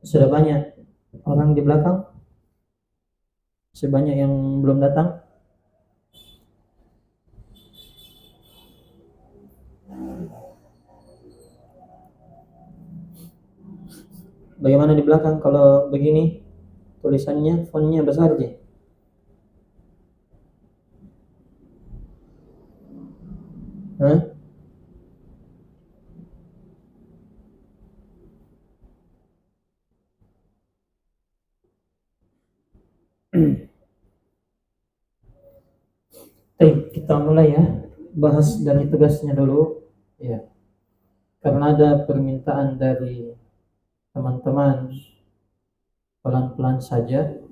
Sudah banyak orang di belakang? Sebanyak yang belum datang? Bagaimana di belakang kalau begini? Tulisannya, fontnya besar aja. Hah? Baik, kita mulai ya. Bahas dari tugasnya dulu. Ya, karena ada permintaan dari teman-teman, pelan-pelan saja.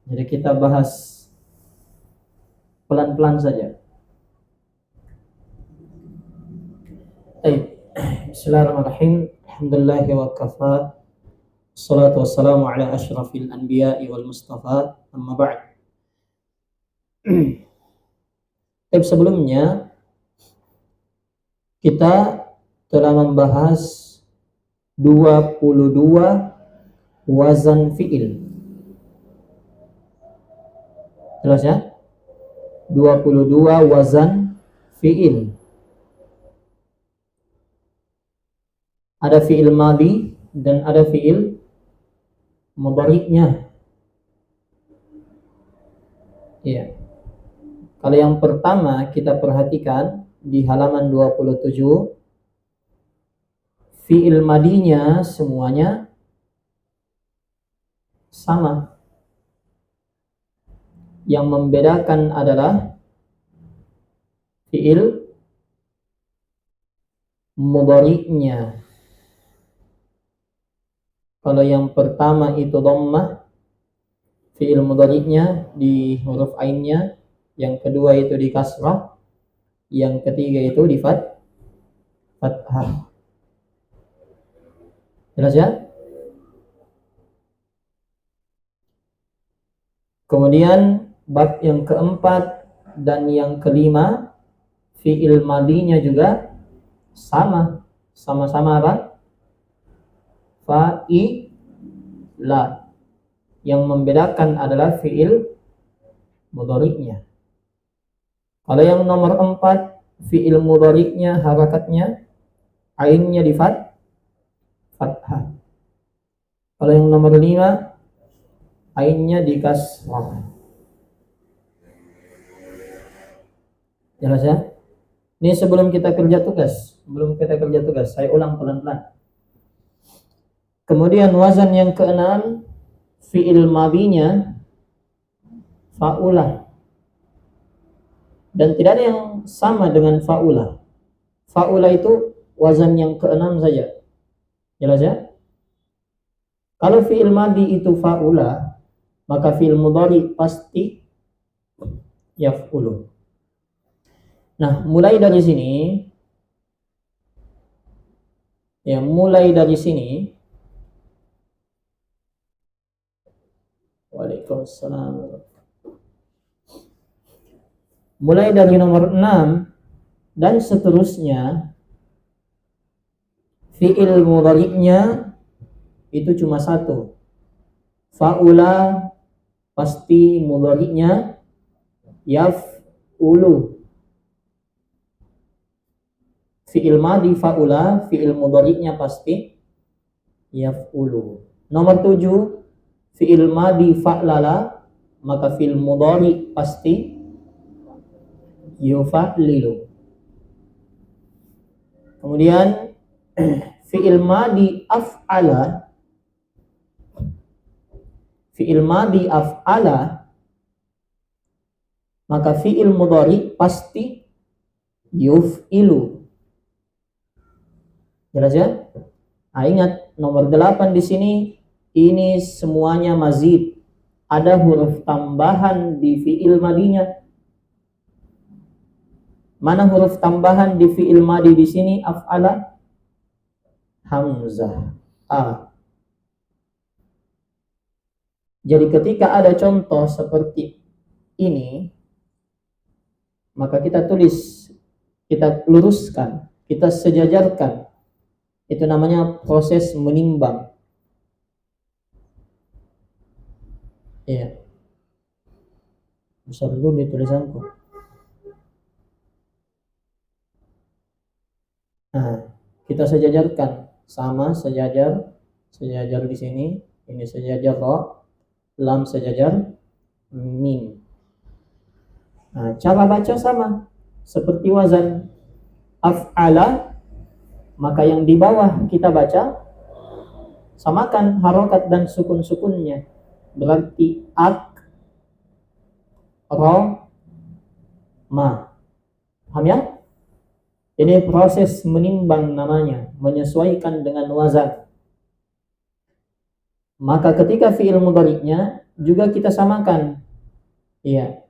Jadi kita bahas pelan-pelan saja. Baik. Bismillahirrahmanirrahim. Alhamdulillah wa kafa. Assalatu wassalamu ala asyrafil anbiya'i wal mustafa. Amma ba'd. Tapi sebelumnya kita telah membahas 22 wazan fi'il. Jelas ya? 22 wazan fi'il. Ada fi'il madi dan ada fi'il mudhari'nya. Iya. Kalau yang pertama kita perhatikan di halaman 27, fi'il madinya semuanya sama. Yang membedakan adalah fi'il mudhari'nya. Kalau yang pertama itu dhammah, fi'il mudhari'nya di huruf ainnya, yang kedua itu di kasrah, yang ketiga itu di fathah. Jelas ya? Kemudian bab yang keempat dan yang kelima, fi'il madinya juga sama-sama apa? Fa'ila. Yang membedakan adalah fi'il mudhari'nya. Kalau yang nomor 4, fi'il mudhari'nya harakatnya ainnya di fathah. Kalau yang nomor 5, ainnya di kasrah. Jelas ya? Ini sebelum kita kerja tugas. Saya ulang pelan-pelan. Kemudian wazan yang keenam, fi'il madinya fa'ula. Dan tidak ada yang sama dengan fa'ula. Fa'ula itu wazan yang keenam saja. Jelas ya? Kalau fi'il madi itu fa'ula, maka fi'il mudhari pasti yaf'ulu. Nah, mulai dari sini, Waalaikumsalam. Mulai dari nomor 6 dan seterusnya, fi'il mudhari'nya itu cuma satu. Fa'ula pasti mudhari'nya yaf'ulu. Fi'il madi fa'ula, fi'il mudhari'nya pasti yaf'ulu. Nomor 7, fi'il madi fa'lala, maka fi'il mudhari pasti yufa'lilu. Kemudian fi'il madi af'ala, maka fi'il mudhari pasti yuf'ilu. Jelas ya? Nah, ingat nomor 8 di sini, ini semuanya mazid. Ada huruf tambahan di fi'il madinya. Mana huruf tambahan di fi'il madi di sini? Af'ala, hamzah, a. Jadi ketika ada contoh seperti ini, maka kita tulis, kita luruskan, kita sejajarkan Itu namanya proses menimbang. Iya. Besar dulu di tulisanku. Nah, kita sejajarkan sama sejajar di sini, ini sejajar ro, lam sejajar mim. Nah, cara baca sama seperti wazan af'ala, maka yang di bawah kita baca samakan harokat dan sukun-sukunnya, berarti ak, ro, ma. Paham ya? Ini proses menimbang namanya, menyesuaikan dengan wazan. Maka ketika fi'il mudhari'nya juga kita samakan. Iya.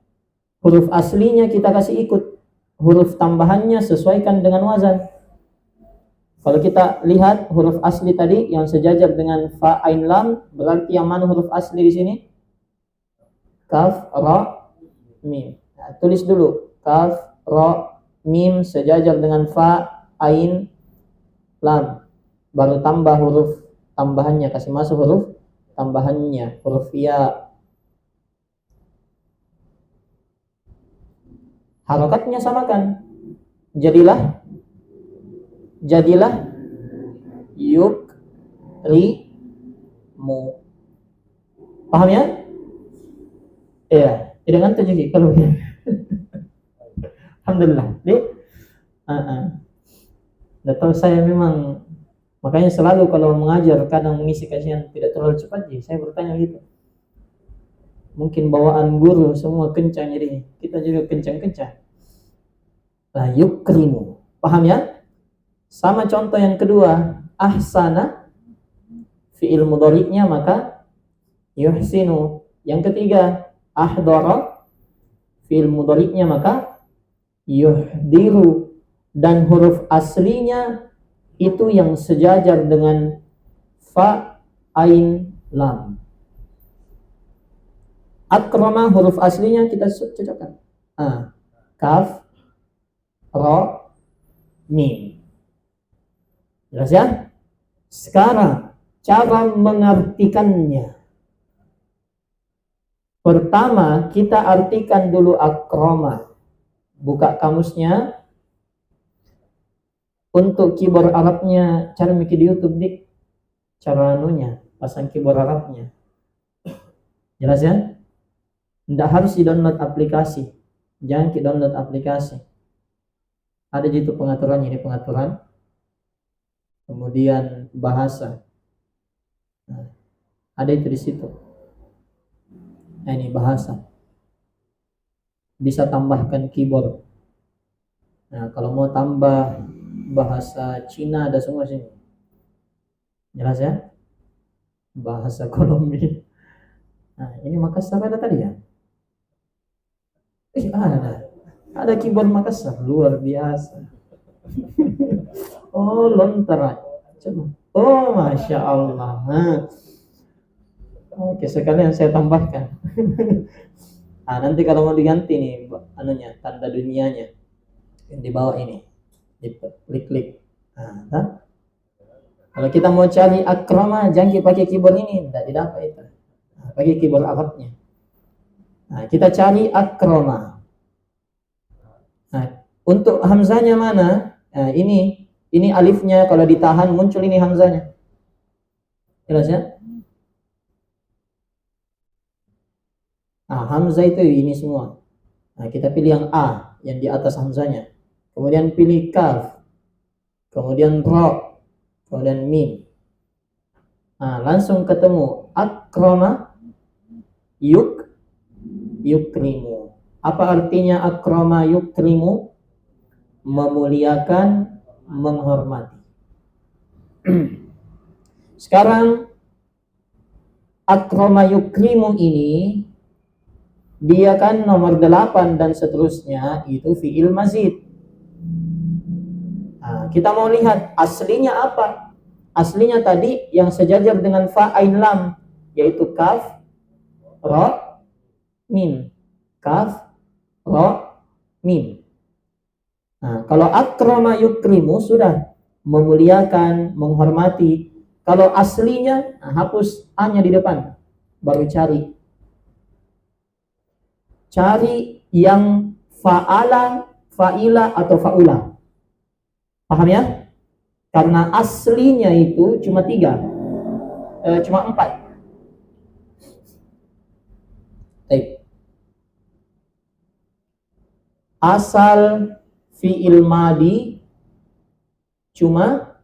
Huruf aslinya kita kasih ikut, huruf tambahannya sesuaikan dengan wazan. Kalau kita lihat huruf asli tadi yang sejajar dengan fa ain lam, berarti yang mana huruf asli di sini? Kaf, ra, mim. Nah, tulis dulu kaf, ra, mim sejajar dengan fa, ain, lam. Baru tambah huruf tambahannya, kasih masuk huruf tambahannya, huruf ya. Harokatnya samakan. Jadilah yuk, ri, mu. Paham ya? Iya, tidak ngantuk juga kalau ya. Alhamdulillah. Nggak tahu, saya memang makanya selalu kalau mengajar kadang mengisi kajian tidak terlalu cepat, saya bertanya gitu. Mungkin bawaan guru semua kencang, jadi kita juga kencang-kencang. Nah, yukrimu. Paham ya? Sama contoh yang kedua, ahsana fi'il mudhari'nya maka yuhsinu. Yang ketiga, ahdara fi'il mudhari'nya maka yuhdiru, dan huruf aslinya itu yang sejajar dengan fa, ain, lam. Akrama huruf aslinya kita cocokkan. Kaf, ra, mim. Jelas ya? Sekarang cara mengartikannya. Pertama kita artikan dulu akrama. Buka kamusnya. Untuk keyboard Arabnya cara mikir di YouTube dik. Cara anunya, pasang keyboard Arabnya. Jelas ya? Tidak harus di-download aplikasi. Jangan di-download aplikasi. Ada gitu pengaturannya, ini pengaturan. Kemudian bahasa. Nah, ada itu di situ. Nah, ini bahasa. Bisa tambahkan keyboard. Nah, kalau mau tambah bahasa Cina ada semua sini. Jelas ya? Bahasa Kolombia. Nah, ini Makassar ada tadi ya? Ada keyboard Makassar, luar biasa. Oh, lontar. Coba. Oh, masya Allah. Oke, sekalian saya tambahkan. Nanti kalau mau diganti nih, anunya, tanda dunianya yang di bawah ini, klik. Kalau kita mau cari akrama, jangan pakai keyboard ini, tidak didapat itu. Pakai keyboard Arabnya. Kita cari akrama. Untuk hamzanya mana? Ini alifnya, kalau ditahan muncul ini hamzanya. Jelas ya? Hamzah itu ini semua. Kita pilih yang A, yang di atas hamzanya. Kemudian pilih kaf. Kemudian ra. Kemudian mim. Langsung ketemu akrama, yukrimu. Apa artinya akrama yukrimu? Memuliakan, menghormati. Sekarang akrama yukrimu ini dia kan nomor 8 dan seterusnya itu fi'il mazid. Kita mau lihat aslinya apa? Aslinya tadi yang sejajar dengan fa ain lam, yaitu kaf, ra, mim. Kaf, ra, mim. Kalau akrama yukrimu sudah memuliakan, menghormati. Kalau aslinya, hapus A-nya di depan, baru cari. Cari yang fa'ala, fa'ila, atau fa'ula. Paham ya? Karena aslinya itu cuma 3, cuma 4. Asal fi'il madi cuma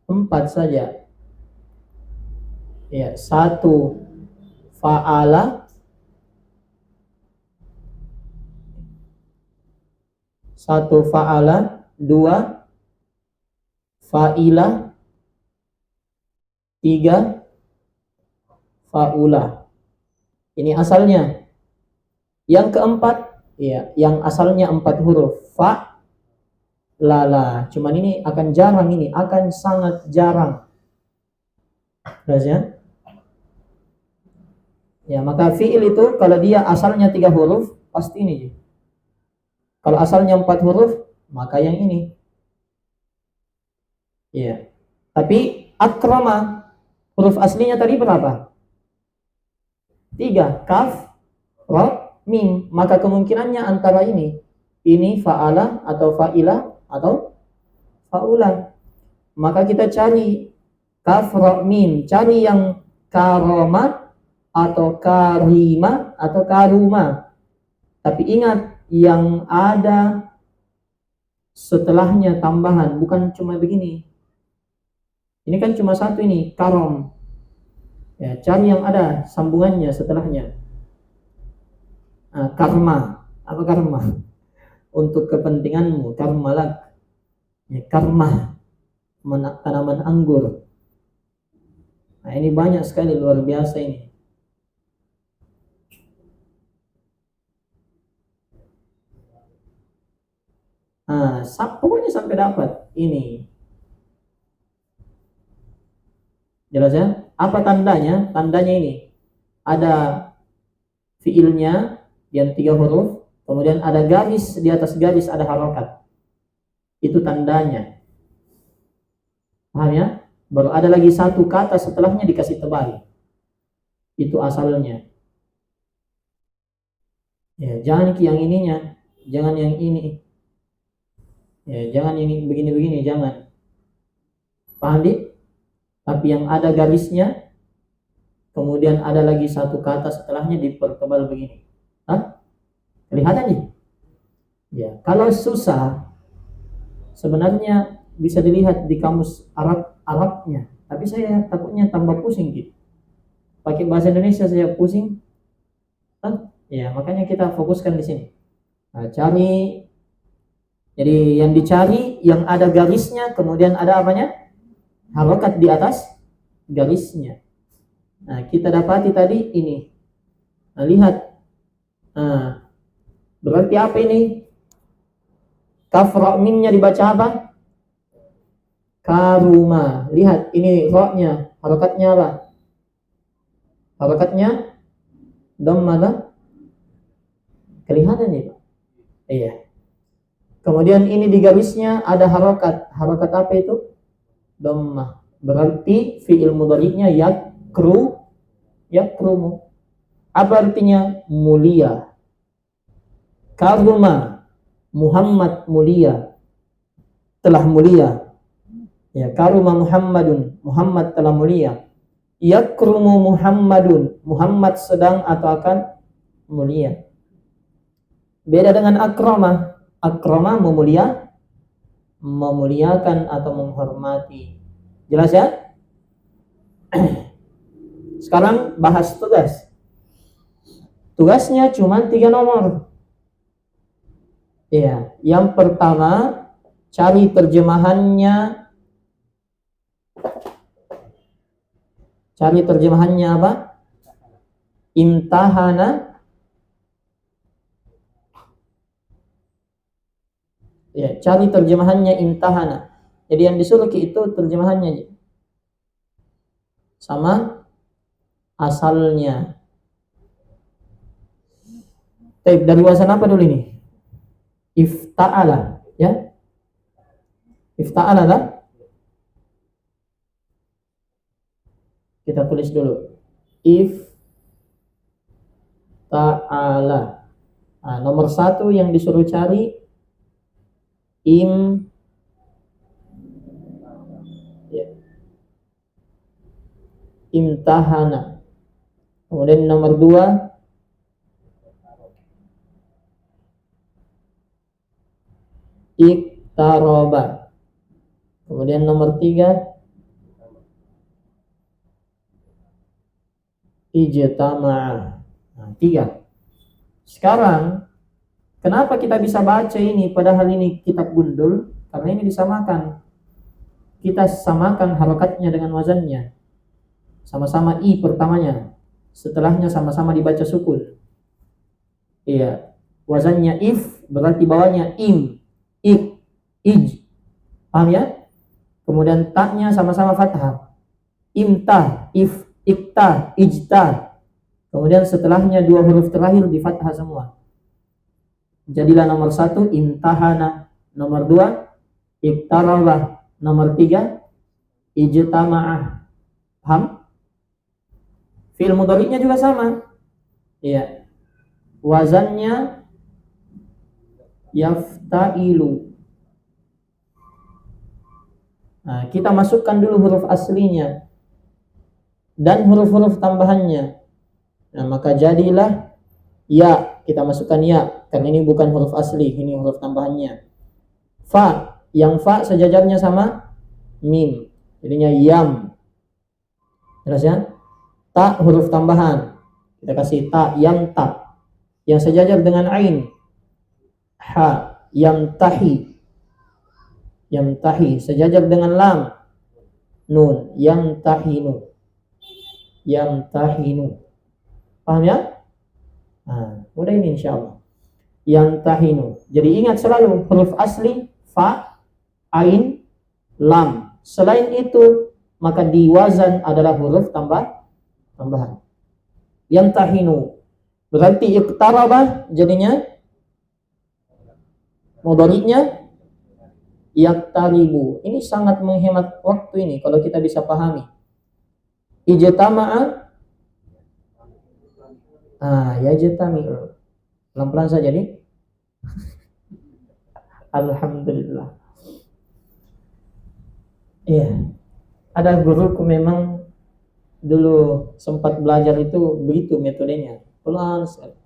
4 saja. Ya, 1 fa'ala, 2 fa'ila, 3 fa'ula. Ini asalnya. Yang keempat, ya, yang asalnya 4 huruf, fa, lala. Cuman ini akan jarang, ini akan sangat jarang. Jelas ya? Ya, maka fi'il itu kalau dia asalnya 3 huruf, pasti ini. Kalau asalnya 4 huruf, maka yang ini. Ya. Tapi akrama, huruf aslinya tadi berapa? 3, kaf, ra, mim. Maka kemungkinannya antara ini fa'ala atau fa'ila atau fa'ula. Maka kita cari kaf, ra, mim. Cari yang karoma atau karima atau karuma. Tapi ingat, yang ada setelahnya tambahan, bukan cuma begini. Ini kan cuma satu ini, karom. Ya, cari yang ada sambungannya setelahnya. Karma. Apa karma? Untuk kepentinganmu, karmalak. Ya, karma. Tanaman anggur. Nah, ini banyak sekali, luar biasa ini. Pokoknya sampai dapat ini. Jelas ya? Apa tandanya? Tandanya ini. Ada fiilnya yang 3 huruf, kemudian ada garis, di atas garis ada harokat. Itu tandanya. Paham ya? Baru ada lagi 1 kata setelahnya dikasih tebal. Itu asalnya. Ya, jangan yang ininya, jangan yang ini. Ya, jangan yang begini-begini, jangan. Paham, Dik? Tapi yang ada garisnya, kemudian ada lagi 1 kata setelahnya dipertebal begini. Kelihatan nih? Ya, kalau susah, sebenarnya bisa dilihat di kamus Arabnya. Tapi saya takutnya tambah pusing gitu. Pakai bahasa Indonesia saya pusing. Ya, makanya kita fokuskan di sini. Cari. Jadi yang dicari yang ada garisnya, kemudian ada apanya? Harokat di atas garisnya. Kita dapati tadi ini. Lihat. Berarti apa ini? Kaf ra mimnya dibaca apa? Karuma. Lihat, ini ra-nya, harokatnya apa? Harokatnya dhammah. Kelihatan nih, Pak? Iya. Kemudian ini di garisnya ada harokat. Harokat apa itu? Dhammah. Berarti fi'il mudhari'nya yakrumu. Apa artinya? Mulia. Karuma, Muhammad mulia, telah mulia. Ya, karuma Muhammadun, Muhammad telah mulia. Yakrumu Muhammadun, Muhammad sedang atau akan mulia. Beda dengan akrama. Akrama memuliakan atau menghormati. Jelas ya? Sekarang bahas tugas. Tugasnya cuma 3 nomor. Ya, yang pertama cari terjemahannya. Cari terjemahannya apa? Imtahana. Ya, cari terjemahannya imtahana. Jadi yang disuruh itu terjemahannya sama asalnya. Dari wazan apa dulu ini? Ifta'ala, ya. Ifta'ala lah. Kita tulis dulu. Ifta'ala. Nah, nomor 1 yang disuruh cari imtahana. Kemudian nomor 2 iktaroba. Kemudian nomor 3 ijtama'a. Nah, 3. Sekarang kenapa kita bisa baca ini padahal ini kitab gundul? Karena ini disamakan. Kita samakan harokatnya dengan wazannya. Sama-sama i pertamanya. Setelahnya sama-sama dibaca sukun. Iya. Wazannya if berarti bawahnya im, ik, ij. Paham ya? Kemudian taknya sama-sama fathah. Imta, if, ikta, ijta. Kemudian setelahnya 2 huruf terakhir di fathah semua. Jadilah nomor 1 imtahana, nomor 2 iktarabah, nomor 3 ijtama'ah. Paham? Fi'il mudhari'nya juga sama. Iya. Wazannya yafta'ilu. Nah, kita masukkan dulu huruf aslinya dan huruf-huruf tambahannya. Nah, maka jadilah ya, kita masukkan ya, karena ini bukan huruf asli, ini huruf tambahannya. Fa, yang fa sejajarnya sama mim, jadinya yam. Jelas ya? Ta huruf tambahan, kita kasih ta, yam ta, yang sejajar dengan ain. Ha, yam tahi, yam tahi, sejajar dengan lam. Nun, yam tahinu, yam tahinu. Paham ya? Nah, mudah ini insyaallah. Yang tahinu. Jadi ingat selalu huruf asli fa, ain, lam. Selain itu maka di wazan adalah huruf tambahan. Yang tahinu berarti iqtarabah, jadinya mudhari'nya yaktaribu. Ini sangat menghemat waktu ini kalau kita bisa pahami. Ijtama'a, yajtami'u. Pelan-pelan saja nih. Alhamdulillah. Iya. Ada guruku memang dulu sempat belajar itu begitu metodenya. Pelan sekali.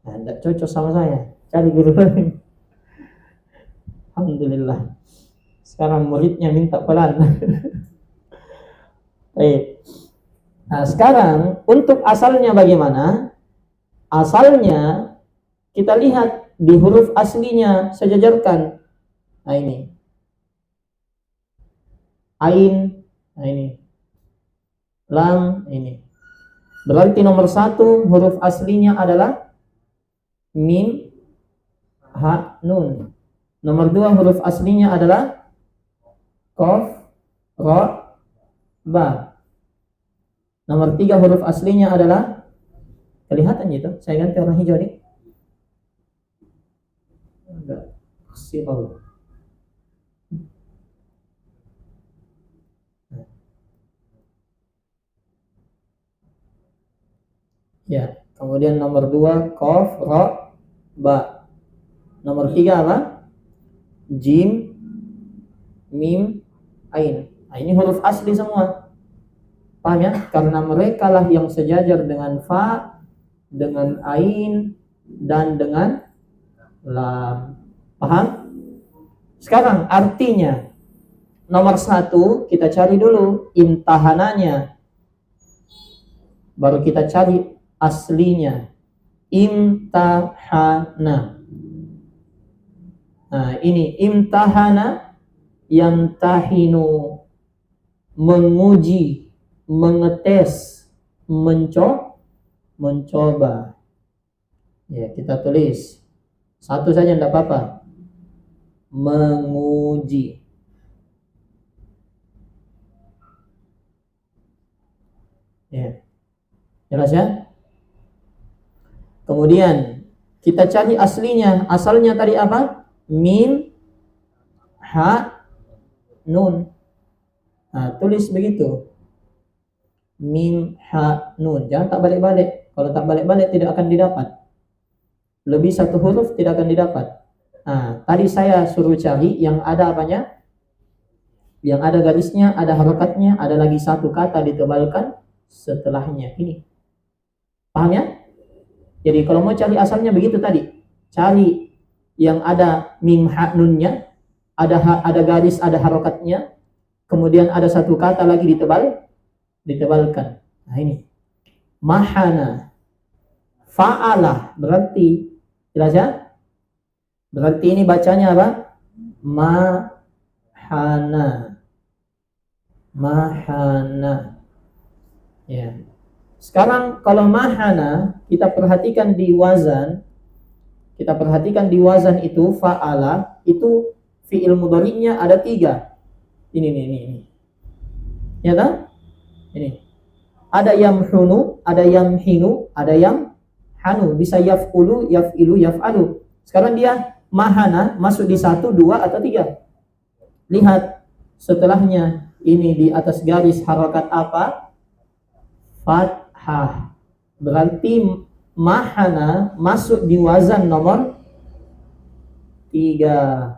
Nah, tidak cocok sama saya. Cari guru lain. Alhamdulillah. Sekarang muridnya minta pelan. Baik. Nah, sekarang untuk asalnya bagaimana? Asalnya kita lihat di huruf aslinya sejajarkan. Nah, ini. Ain, nah ini. Lam, ini. Berarti nomor 1 huruf aslinya adalah mim, ha, nun. Nomor 2 huruf aslinya adalah qaf, ra, ba. Nomor 3 huruf aslinya adalah, kelihatan gitu, saya ganti warna hijau nih. Enggak, sirol. Ya, kemudian nomor 2 qaf, ra, ba. Nomor 3 apa? Jim, mim, ain. Nah, ini huruf asli semua. Paham ya? Karena mereka lah yang sejajar dengan fa, dengan ain, dan dengan lam. Paham? Sekarang artinya nomor 1 kita cari dulu imtahananya. Baru kita cari aslinya. Imtahana. Nah, ini imtahana, yamtahinu, menguji, mengetes, mencoba. Ya, kita tulis satu saja tidak apa-apa. Menguji. Ya. Jelas ya? Kemudian kita cari aslinya. Asalnya tadi apa? Mim, ha, nun. Nah, tulis begitu. Mim ha nun. Jangan tak balik-balik. Kalau tak balik-balik tidak akan didapat. Lebih satu huruf tidak akan didapat. Nah, tadi saya suruh cari yang ada apanya? Yang ada garisnya, ada harokatnya, ada lagi satu kata ditebalkan setelahnya. Ini. Paham ya? Jadi kalau mau cari asalnya begitu tadi. Cari yang ada mim ha nunnya, ada garis, ada harokatnya, kemudian ada satu kata lagi ditebalkan. Nah ini. Mahana. Fa'alah berarti jelas ya? Berarti ini bacanya apa? Mahana. Mahana. Ya. Sekarang kalau mahana kita perhatikan di wazan. Kita perhatikan di wazan itu fa'ala itu fi'il mudhari'nya ada 3. Ini. Ya kan? Ini. Ada yamhunu, ada yamhinu, ada yamhanu. Bisa yaf'ulu, yaf'ilu, yaf'alu. Sekarang dia mahana masuk di 1, 2 atau 3. Lihat setelahnya ini di atas garis harokat apa? Fathah. Berarti mahana masuk di wazan nomor 3.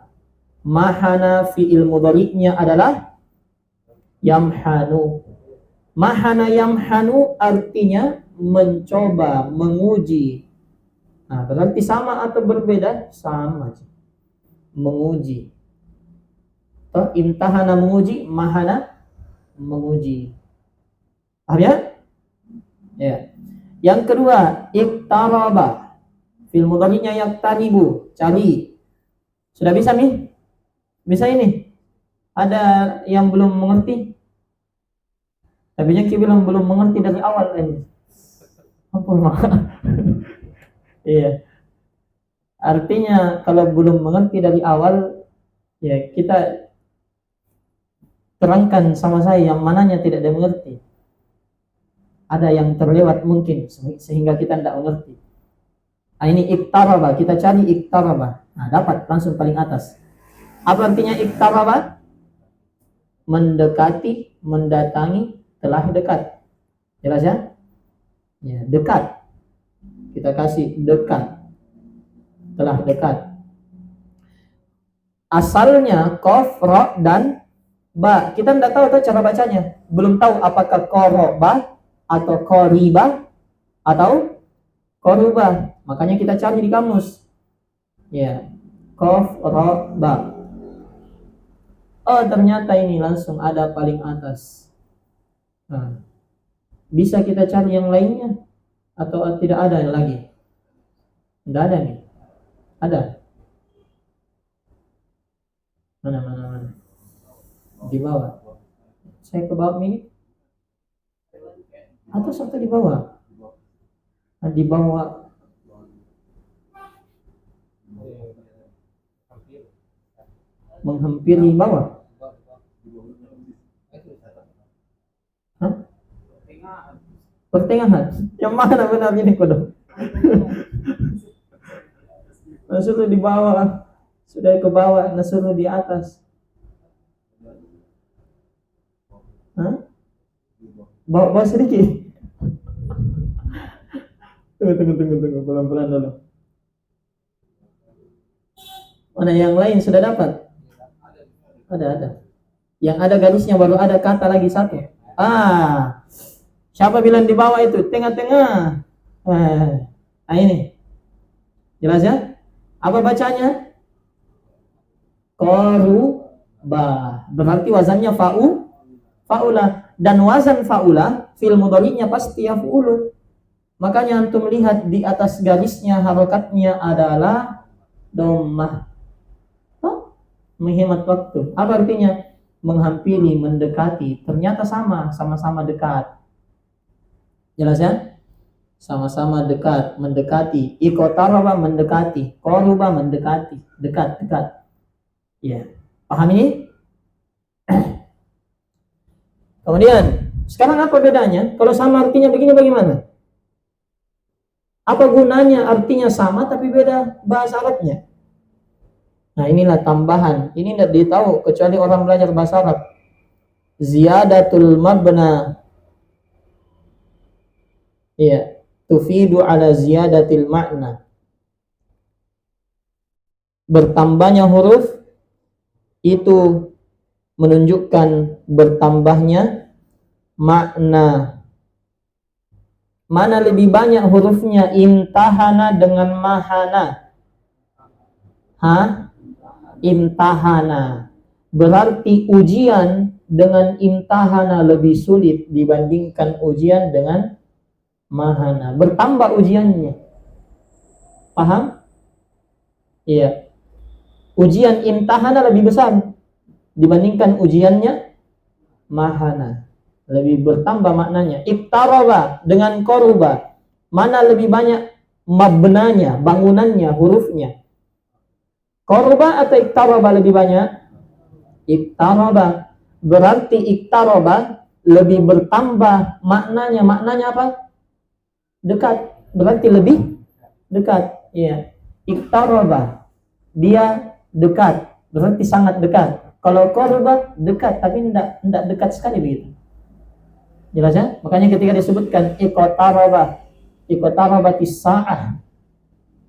Mahana fi'il mudhari'nya adalah yamhanu. Mahana yamhanu artinya mencoba, menguji. Nah, berarti sama atau berbeda? Sama. Menguji. Imtahana menguji, mahana menguji. Paham ya? Ya. Yang kedua, iktaraba. Fi'il mudhari'nya yaktaribu, cari. Sudah bisa nih? Bisa ini? Ada yang belum mengerti? Tapi yang bilang belum mengerti dari awal ini. Ampun maaf. Iya. Artinya kalau belum mengerti dari awal, ya kita terangkan sama saya yang mananya tidak ada mengerti. Ada yang terlewat mungkin sehingga kita tidak mengerti. Nah, ini iktaraba, kita cari iktaraba. Nah, dapat langsung paling atas. Apa artinya iktaraba? Mendekati, mendatangi, telah dekat. Jelas ya? Ya, dekat. Kita kasih dekat. Telah dekat. Asalnya qaf, ra dan ba. Kita tidak tahu cara bacanya. Belum tahu apakah qoroba atau qoriba atau qoruba. Makanya kita cari di kamus. Ya. Qaf, ra, ba. Oh, ternyata ini langsung ada paling atas. Nah, bisa kita cari yang lainnya atau tidak ada lagi? Tidak ada nih. Ada. Mana. Di bawah. Saya ke bawah ini. Atau sampai di bawah? Di bawah. Menghampiri bawah. Hah? Pertengahan. Yang mana benar ini kodok? Nasuruh di bawah. Sudah ke bawah, nasuruh di atas. Hah? Bawa sedikit. Tunggu. Pelan-pelan dulu. Mana yang lain sudah dapat? Ada. Yang ada garisnya baru ada kata lagi satu. Siapa bilang di bawah itu? Tengah-tengah. Nah ini. Jelas ya? Apa bacanya? Qoruba. Berarti wazannya fa'ula. Dan wazan fa'ula fi'il mudhari'nya pasti yaf'ulu. Makanya antum lihat di atas garisnya harokatnya adalah dhammah. Menghemat waktu. Apa artinya? Menghampiri, mendekati. Ternyata sama-sama dekat. Jelas ya? Sama-sama dekat, mendekati. Iqtaraba mendekati, qaruba mendekati, dekat. Ya. Paham ini? Kemudian, sekarang apa bedanya? Kalau sama artinya begini bagaimana? Apa gunanya artinya sama tapi beda bahasa Arabnya? Nah, inilah tambahan. Ini tidak ditahu kecuali orang belajar bahasa Arab. Ziyadatul mabna, ya, tufidu ala ziyadatil makna. Bertambahnya huruf itu menunjukkan bertambahnya makna. Mana lebih banyak hurufnya, imtahana dengan mahana? Imtahana. Berarti ujian dengan imtahana lebih sulit dibandingkan ujian dengan mahana. Bertambah ujiannya. Paham? Iya. Ujian imtahana lebih besar dibandingkan ujiannya mahana. Lebih bertambah maknanya. Iktaraba dengan koruba. Mana lebih banyak mabnanya, bangunannya, hurufnya? Koruba atau iktaraba lebih banyak? Iktaraba. Berarti iktaraba lebih bertambah maknanya. Maknanya apa? Dekat. Berarti lebih dekat. Iya. Iktaraba. Dia dekat. Berarti sangat dekat. Kalau koruba dekat, tapi tidak dekat sekali begitu. Jelas ya? Makanya ketika disebutkan iqtarabatis sa'ah,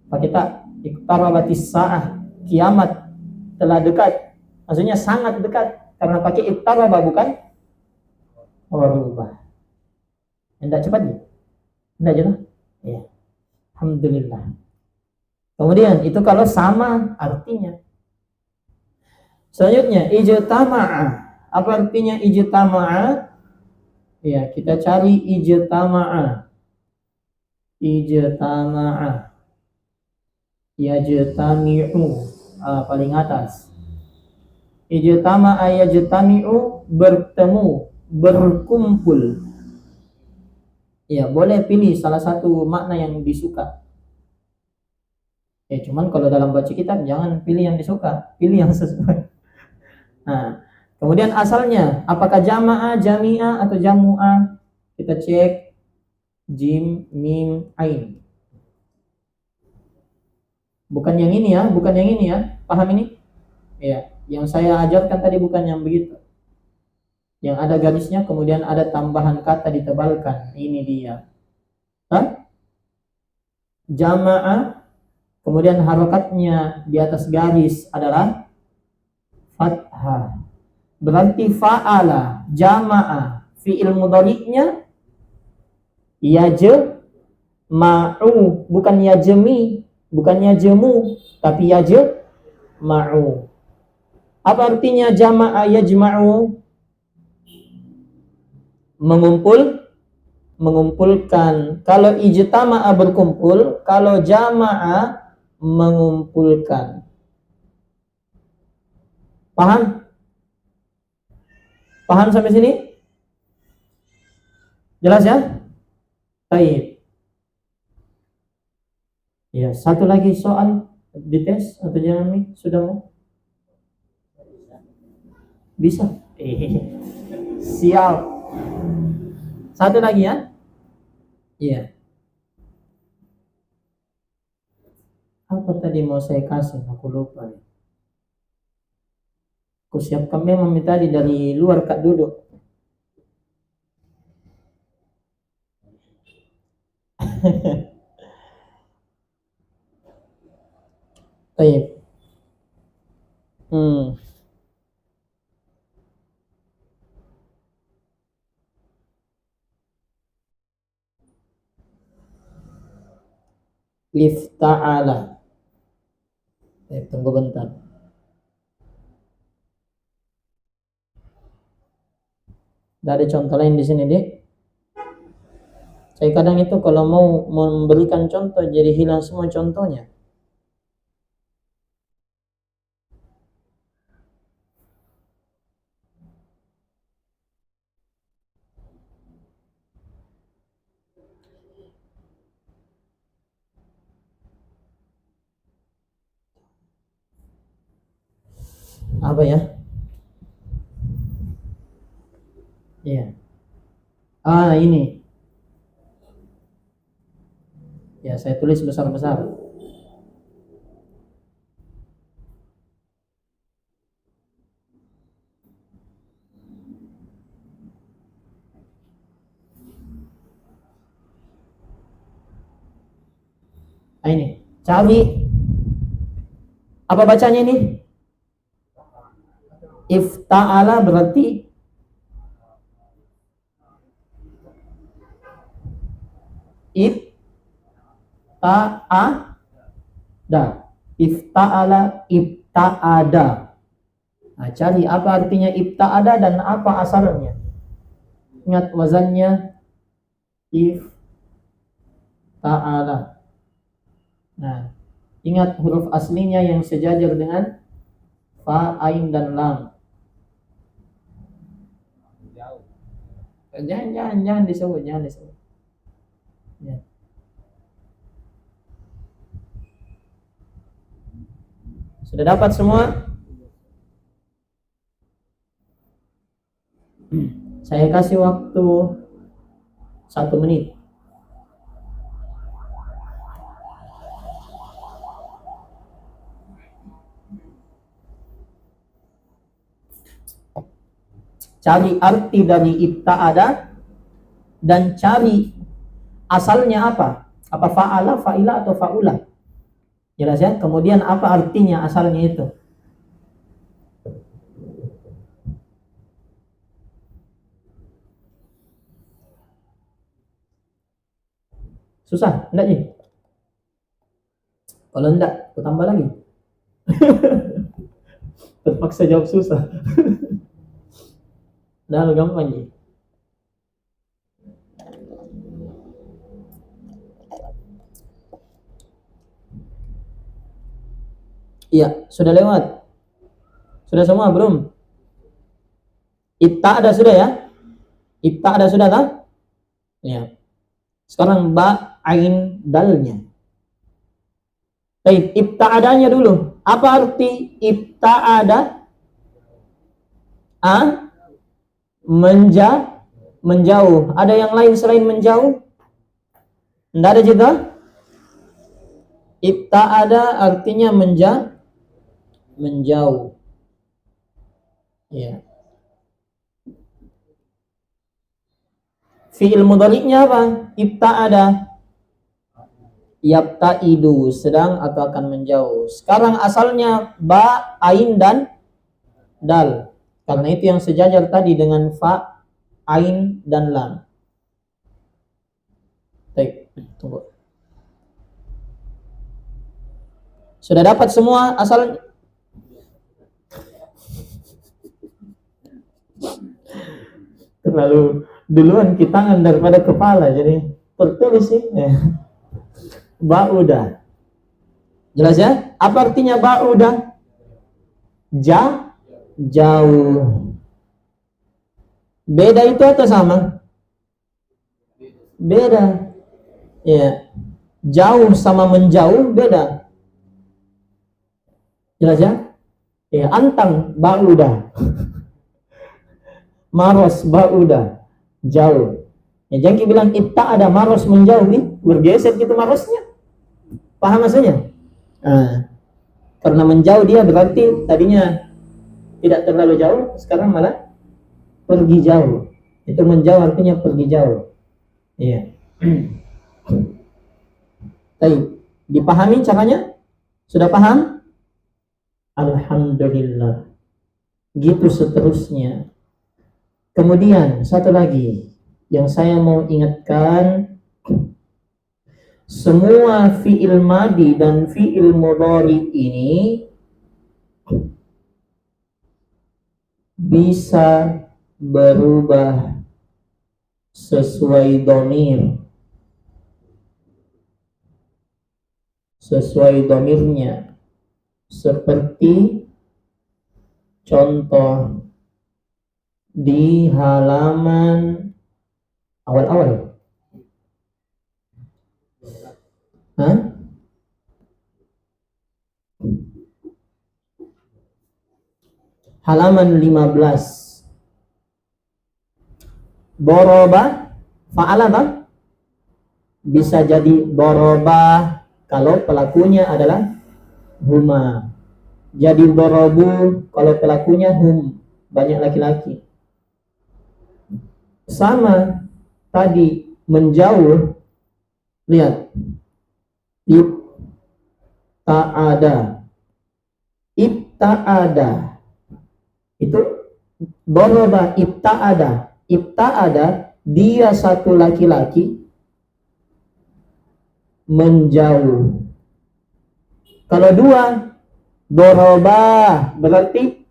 pakai tak, iqtarabatis sa'ah, kiamat telah dekat. Maksudnya sangat dekat karena pakai iqtaraba bukan qaruba. Tidak cepat ya? Tidak jelas? Ya. Alhamdulillah. Kemudian itu kalau sama artinya. Selanjutnya ijtama'a. Apa artinya ijtama'a? Ya, kita cari ijtama'a. Ijtama'a. Yajtami'u. Paling atas. Ijtama'a yajtami'u, bertemu, berkumpul. Ya, boleh pilih salah satu makna yang disuka. Ya, cuman kalau dalam baca kitab jangan pilih yang disuka, pilih yang sesuai. Nah, kemudian asalnya apakah jama'a, jami'a atau jamu'a? Kita cek jim, mim, ain. Bukan yang ini ya, bukan yang ini ya. Paham ini? Ya, yang saya ajarkan tadi bukan yang begitu. Yang ada garisnya kemudian ada tambahan kata ditebalkan. Ini dia. Jama'a, kemudian harokatnya di atas garis adalah fathah. Berarti fa'ala, jama'a, fi'il mudhari'nya yajma'u, bukan yajmi, bukan yajmu, tapi yajma'u. Apa artinya jama'a yajma'u? Mengumpulkan. Kalau ijtama'a berkumpul, kalau jama'a mengumpulkan. Paham? Paham sampai sini? Jelas ya? Baik. Ya, satu lagi soal dites atau jangan nih? Sudah mau? Bisa? Siap. Satu lagi ya? Iya. Apa tadi mau saya kasih? Aku lupa. Aku siapkan memang tadi dari luar Kak duduk. Baik. Lifta'ala. Tunggu bentar. Tidak ada contoh lain di sini, Dek. Saya kadang itu kalau mau memberikan contoh jadi hilang semua contohnya. Apa ya? Iya. Ini. Ya, saya tulis besar-besar. Nah, ini cari apa bacanya ini? Ifta'ala berarti ifta'ada. Ifta'ala, ibta'ada. Nah, cari apa artinya ibta'ada dan apa asalnya. Ingat wazannya ifta'ala. Nah, ingat huruf aslinya yang sejajar dengan fa, ain, dan lam. Jangan disebut. Ya. Sudah dapat semua? Saya kasih waktu 1 menit. Cari arti dari ibta'ada dan cari asalnya apa? Apa fa'ala, fa'ila, atau fa'ula? Jelas ya? Kemudian apa artinya asalnya itu? Susah? Enggak sih? Kalau enggak, aku tambah lagi. Terpaksa jawab susah. Dah gampang sih. Iya, sudah lewat. Sudah semua belum? Ibta ada sudah ya? Ibta ada sudah kan? Ya. Sekarang ba, ain, dalnya. Baik, ibta adanya dulu. Apa arti ibta ada? Menjauh. Ada yang lain selain menjauh? Tidak ada juga? Ibta ada artinya menjauh. Ya. Fi'il mudhari'nya apa? Ibta ada. Yabta'idu, sedang atau akan menjauh. Sekarang asalnya ba, ain, dan dal. Karena itu yang sejajar tadi dengan fa, ain, dan lam. Baik, tunggu. Sudah dapat semua asal? Terlalu duluan kita tangan daripada kepala, jadi tertulis sih. Ba'udah. Jelas ya? Apa artinya ba'udah? Jauh. Beda itu atau sama? Beda. Ya. Jauh sama menjauh beda. Jelas ya? Ya, antang ba'udah. Maros ba'udah. Jauh. Ya, jangan bilang ibta ada maros menjauh nih, bergeser gitu marosnya. Paham maksudnya? Karena menjauh dia berarti tadinya tidak terlalu jauh, sekarang malah pergi jauh. Itu menjauh artinya pergi jauh. Iya. Baik, dipahami caranya? Sudah paham? Alhamdulillah. Gitu seterusnya. Kemudian satu lagi yang saya mau ingatkan, semua fi'il madi dan fi'il mudhari ini bisa berubah sesuai dhamir, sesuai dhamirnya, seperti contoh di halaman awal-awal. Halaman 15. Doroba, fa'ala bang? Bisa jadi doroba kalau pelakunya adalah huma. Jadi dorobu kalau pelakunya hum, banyak laki-laki. Sama tadi menjauh. Lihat di ibta'ada. Ibta'ada itu daraba ibta'ada. Ibta'ada dia satu laki-laki menjauh. Kalau dua, daraba berarti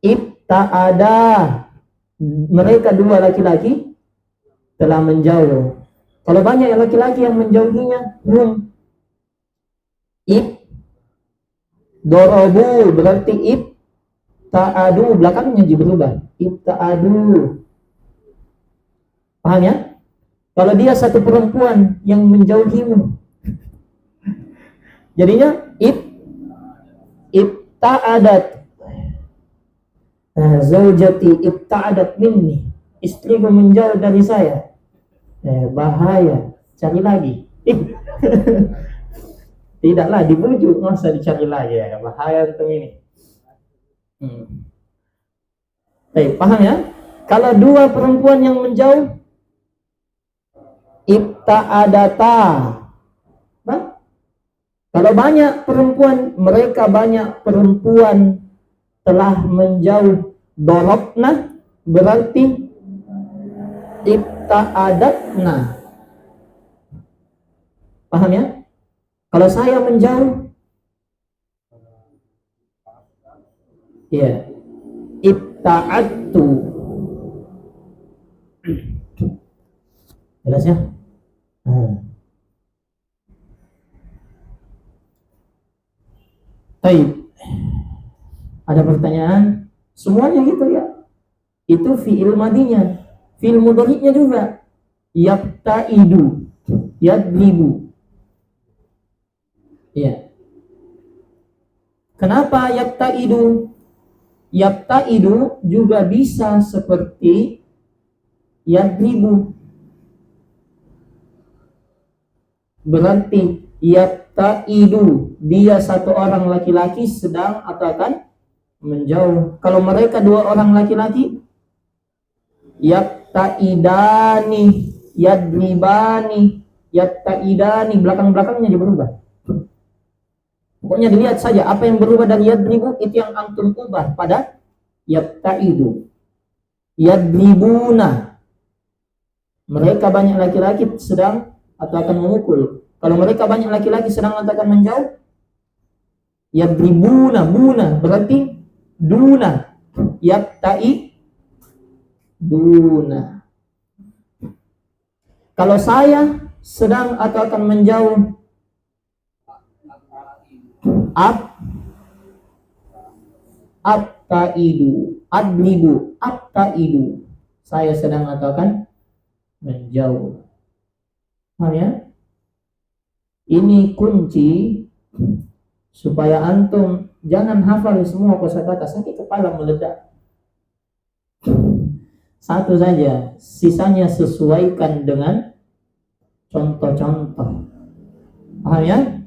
ibta'ada. Mereka dua laki-laki telah menjauh. Kalau banyak laki-laki yang menjauhinya, dorobu berarti ibta'adu, belakangnya juga berubah. Ibta'adu. Paham ya? Kalau dia satu perempuan yang menjauhimu, jadinya ibta'adat. Zaujati ibta'adat minni. Istriku menjauh dari saya. Bahaya. Cari lagi. Tidaklah dibujuk, masa dicari lagi ya. Bahaya untuk ini. Baik, paham ya? Kalau dua perempuan yang menjauh, ibta'adata. Nah, kalau banyak perempuan, mereka banyak perempuan telah menjauh, dorobna berarti ibta'adatna. Paham ya? Kalau saya menjauh, ya, ibta'adtu. Jelas ya? Baik. Ada pertanyaan? Semuanya gitu ya. Itu fi'il madinya. Fi'il mudhari'nya juga. Yabta'idu, yadribu. Iya. Kenapa yabta'idu? Yabta'idu juga bisa seperti yadribu. Berarti yabta'idu, dia satu orang laki-laki sedang atau akan menjauh. Kalau mereka dua orang laki-laki, yabta'idani, yadribani, yabta'idani, belakang-belakangnya dia berubah. Pokoknya dilihat saja apa yang berubah dari yadribu itu yang antum ubah pada yabta'idu. Yadribuna, mereka banyak laki-laki sedang atau akan memukul. Kalau mereka banyak laki-laki sedang atau akan menjauh, yadribuna, buna berarti duna, yabta'iduna. Kalau saya sedang atau akan menjauh, abta'idu, adribu, abta'idu, saya sedang atau akan menjauh. Paham ya? Ini kunci supaya antum jangan hafal semua kosakata, sakit kepala meledak. Satu saja, sisanya sesuaikan dengan contoh-contoh. Paham ya?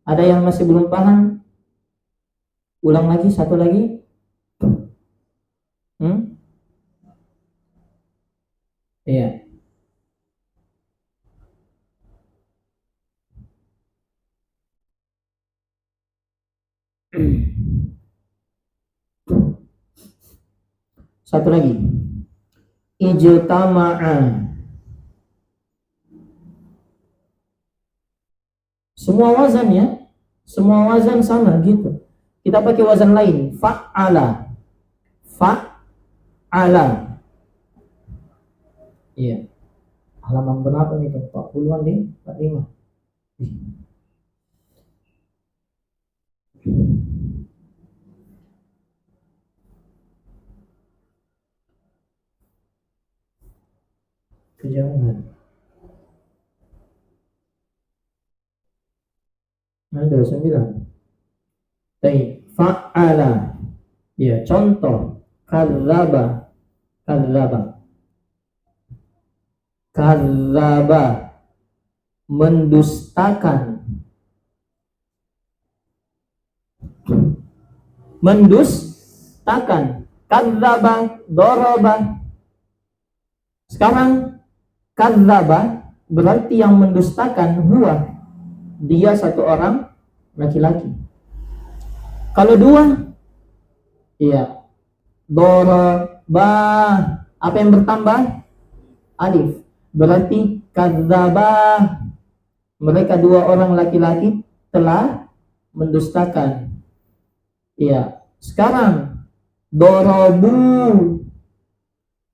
Ada yang masih belum paham? Ulang lagi, satu lagi. Iya. Satu lagi. Ijtama'a. Semua wazan ya. Semua wazan sama gitu. Kita pakai wazan lain. Fa'ala. Fa'ala. Iya. Halaman berapa nih? 40-an nih, 45. Kejauhan. Ada 9. Baik, fa'ala. Ya, contoh. Kadzaba. Kadzaba. Kadzaba. Mendustakan. Mendustakan. Kadzaba, daraba. Sekarang kadzaba berarti yang mendustakan huwa. dia satu orang laki-laki. Kalau dua, iya, doraba, apa yang bertambah? Alif. Berarti kadzaba, mereka dua orang laki-laki telah mendustakan. Iya. Sekarang dorobu,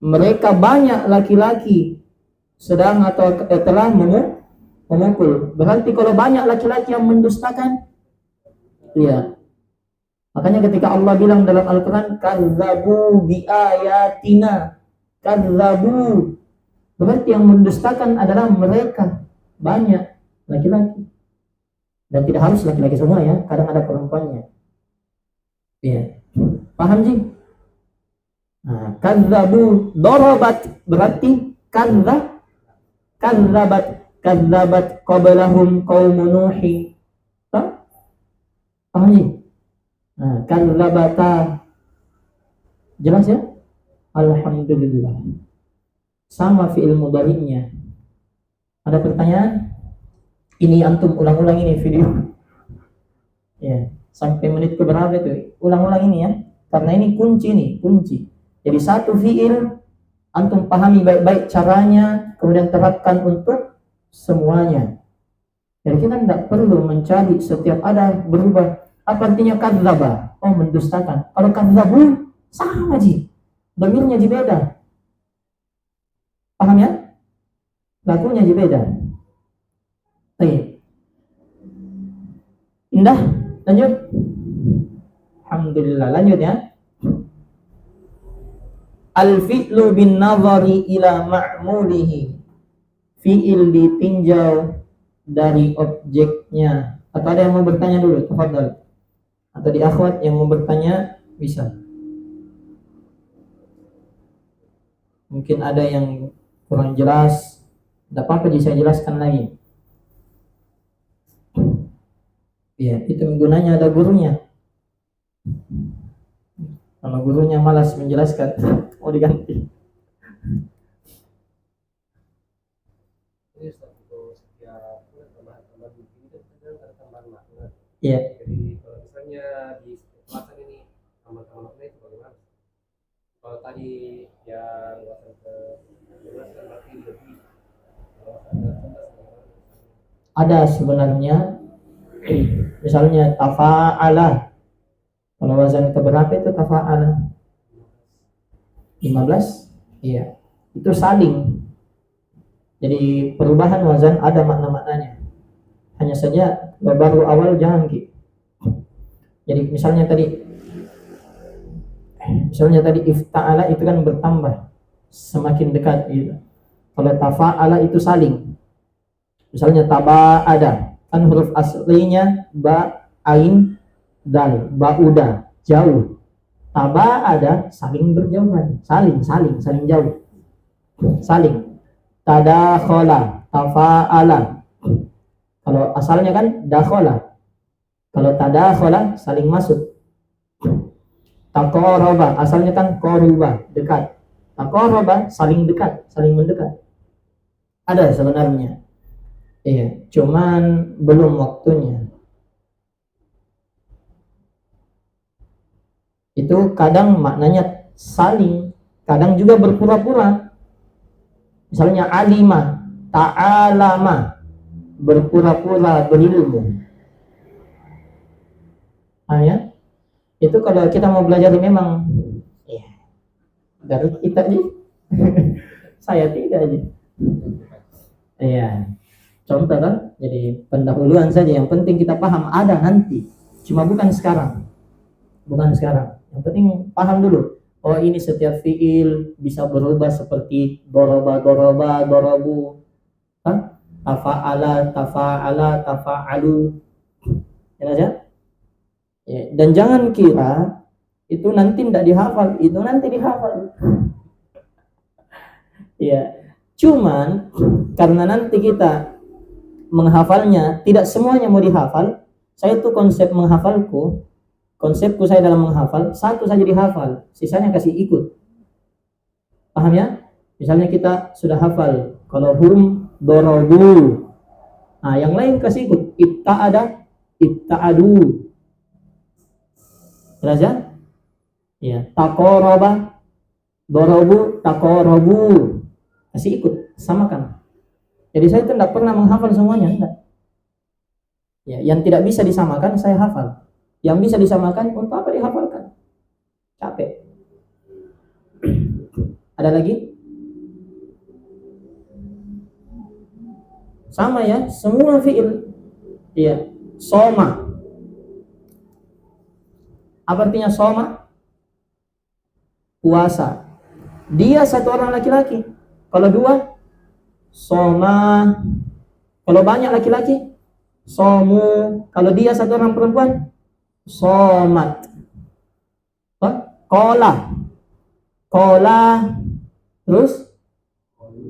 mereka banyak laki-laki sedang atau telah memukul. Berarti kalau banyak laki-laki yang mendustakan, iya. Makanya ketika Allah bilang dalam Al-Quran, kadzabu bi ayatina, kadzabu, berarti yang mendustakan adalah mereka banyak laki-laki. Dan tidak harus laki-laki semua ya, kadang ada perempuannya. Iya. Paham sih? Nah, kadzabu, dorobat berarti kadzabat qablahum qaumun nuhi. Paham sih? Nah, kadzabata. Jelas ya? Alhamdulillah. Sama fi'il mudhari'nya. Ada pertanyaan? Ini antum ulang-ulang ini video. Ya, sampai menit ke berapa itu? Ulang-ulang ini ya. Karena ini kunci nih, kunci. Jadi satu fi'il antum pahami baik-baik caranya, kemudian terapkan untuk semuanya. Jadi kita tidak perlu mencari setiap ada berubah. Apa artinya kadzaba? Oh, mendustakan. Kalau kadzabu sama ji, domirnya ji beda. Paham ya? Lakunya ji beda. Baik. Indah, lanjut. Alhamdulillah, lanjut ya. Al-fi'lu bin nazari ila ma'mulihi. Fi'il ditinjau dari objeknya. Atau ada yang mau bertanya dulu? Tafadhal. Atau di akhwat yang mau bertanya bisa. Mungkin ada yang kurang jelas. Tidak apa-apa bisa jelaskan lagi. Ya, itu gunanya ada gurunya. Kalau gurunya malas menjelaskan, mau diganti. Iya. Jadi kalau misalnya di pelajaran ini teman-teman itu bagaimana? Kalau tadi yang wawasan ke-12 kan berarti lebih ada sebenarnya, misalnya tafa'ala. Kalau wazan keberapa itu tafa'ala? 15? Iya. Itu saling. Jadi perubahan wazan ada makna-maknanya. Hanya saja baru awal jangan gitu. Jadi misalnya tadi ifta'ala itu kan bertambah semakin dekat gitu. Kalau tafa'ala itu saling. Misalnya taba'ada kan huruf aslinya ba, ain, dal, ba'uda, jauh. Taba'ada saling berjauhan, saling jauh. Saling. Tadakhala, tafa'ala. Kalau asalnya kan dakhala. Kalau tadakhala saling masuk. Taqaraba asalnya kan qaruba, dekat. Taqaraba saling dekat, saling mendekat. Ada sebenarnya. Iya, cuman belum waktunya. Itu kadang maknanya saling, kadang juga berpura-pura. Misalnya alima, ta'alama, berpura-pura berilmu. Ya? Itu kalau kita mau belajar memang ya, Garut kita aja. Saya tidak aja. Iya. Contoh kan, jadi pendahuluan saja. Yang penting kita paham ada nanti. Cuma bukan sekarang. Yang penting paham dulu. Oh, ini setiap fiil bisa berubah seperti doroba, dorobu. Tafa'ala, tafa'alu. Ya saja. Ya, dan jangan kira itu nanti tidak dihafal, itu nanti dihafal. Ya, cuman karena nanti kita menghafalnya, tidak semuanya mau dihafal. Saya tuh konsepku saya dalam menghafal, satu saja dihafal, sisanya kasih ikut. Paham ya? Misalnya kita sudah hafal, kalau hum dorobu, nah yang lain kasih ikut. ibta'ada, ibta'adu. Jelas ya? Ya, taqaraba, darabu, taqarabu. Kasih ikut, samakan. Jadi saya tidak pernah menghafal semuanya, enggak. Ya, yang tidak bisa disamakan saya hafal. Yang bisa disamakan untuk apa dihafalkan? Capek. Ada lagi? Sama ya, semua fi'il. Iya, soma. Apa artinya soma? Puasa. Dia satu orang laki-laki. Kalau dua, soma. Kalau banyak laki-laki, somu. Kalau dia satu orang perempuan, somat. Kola. Kola. Terus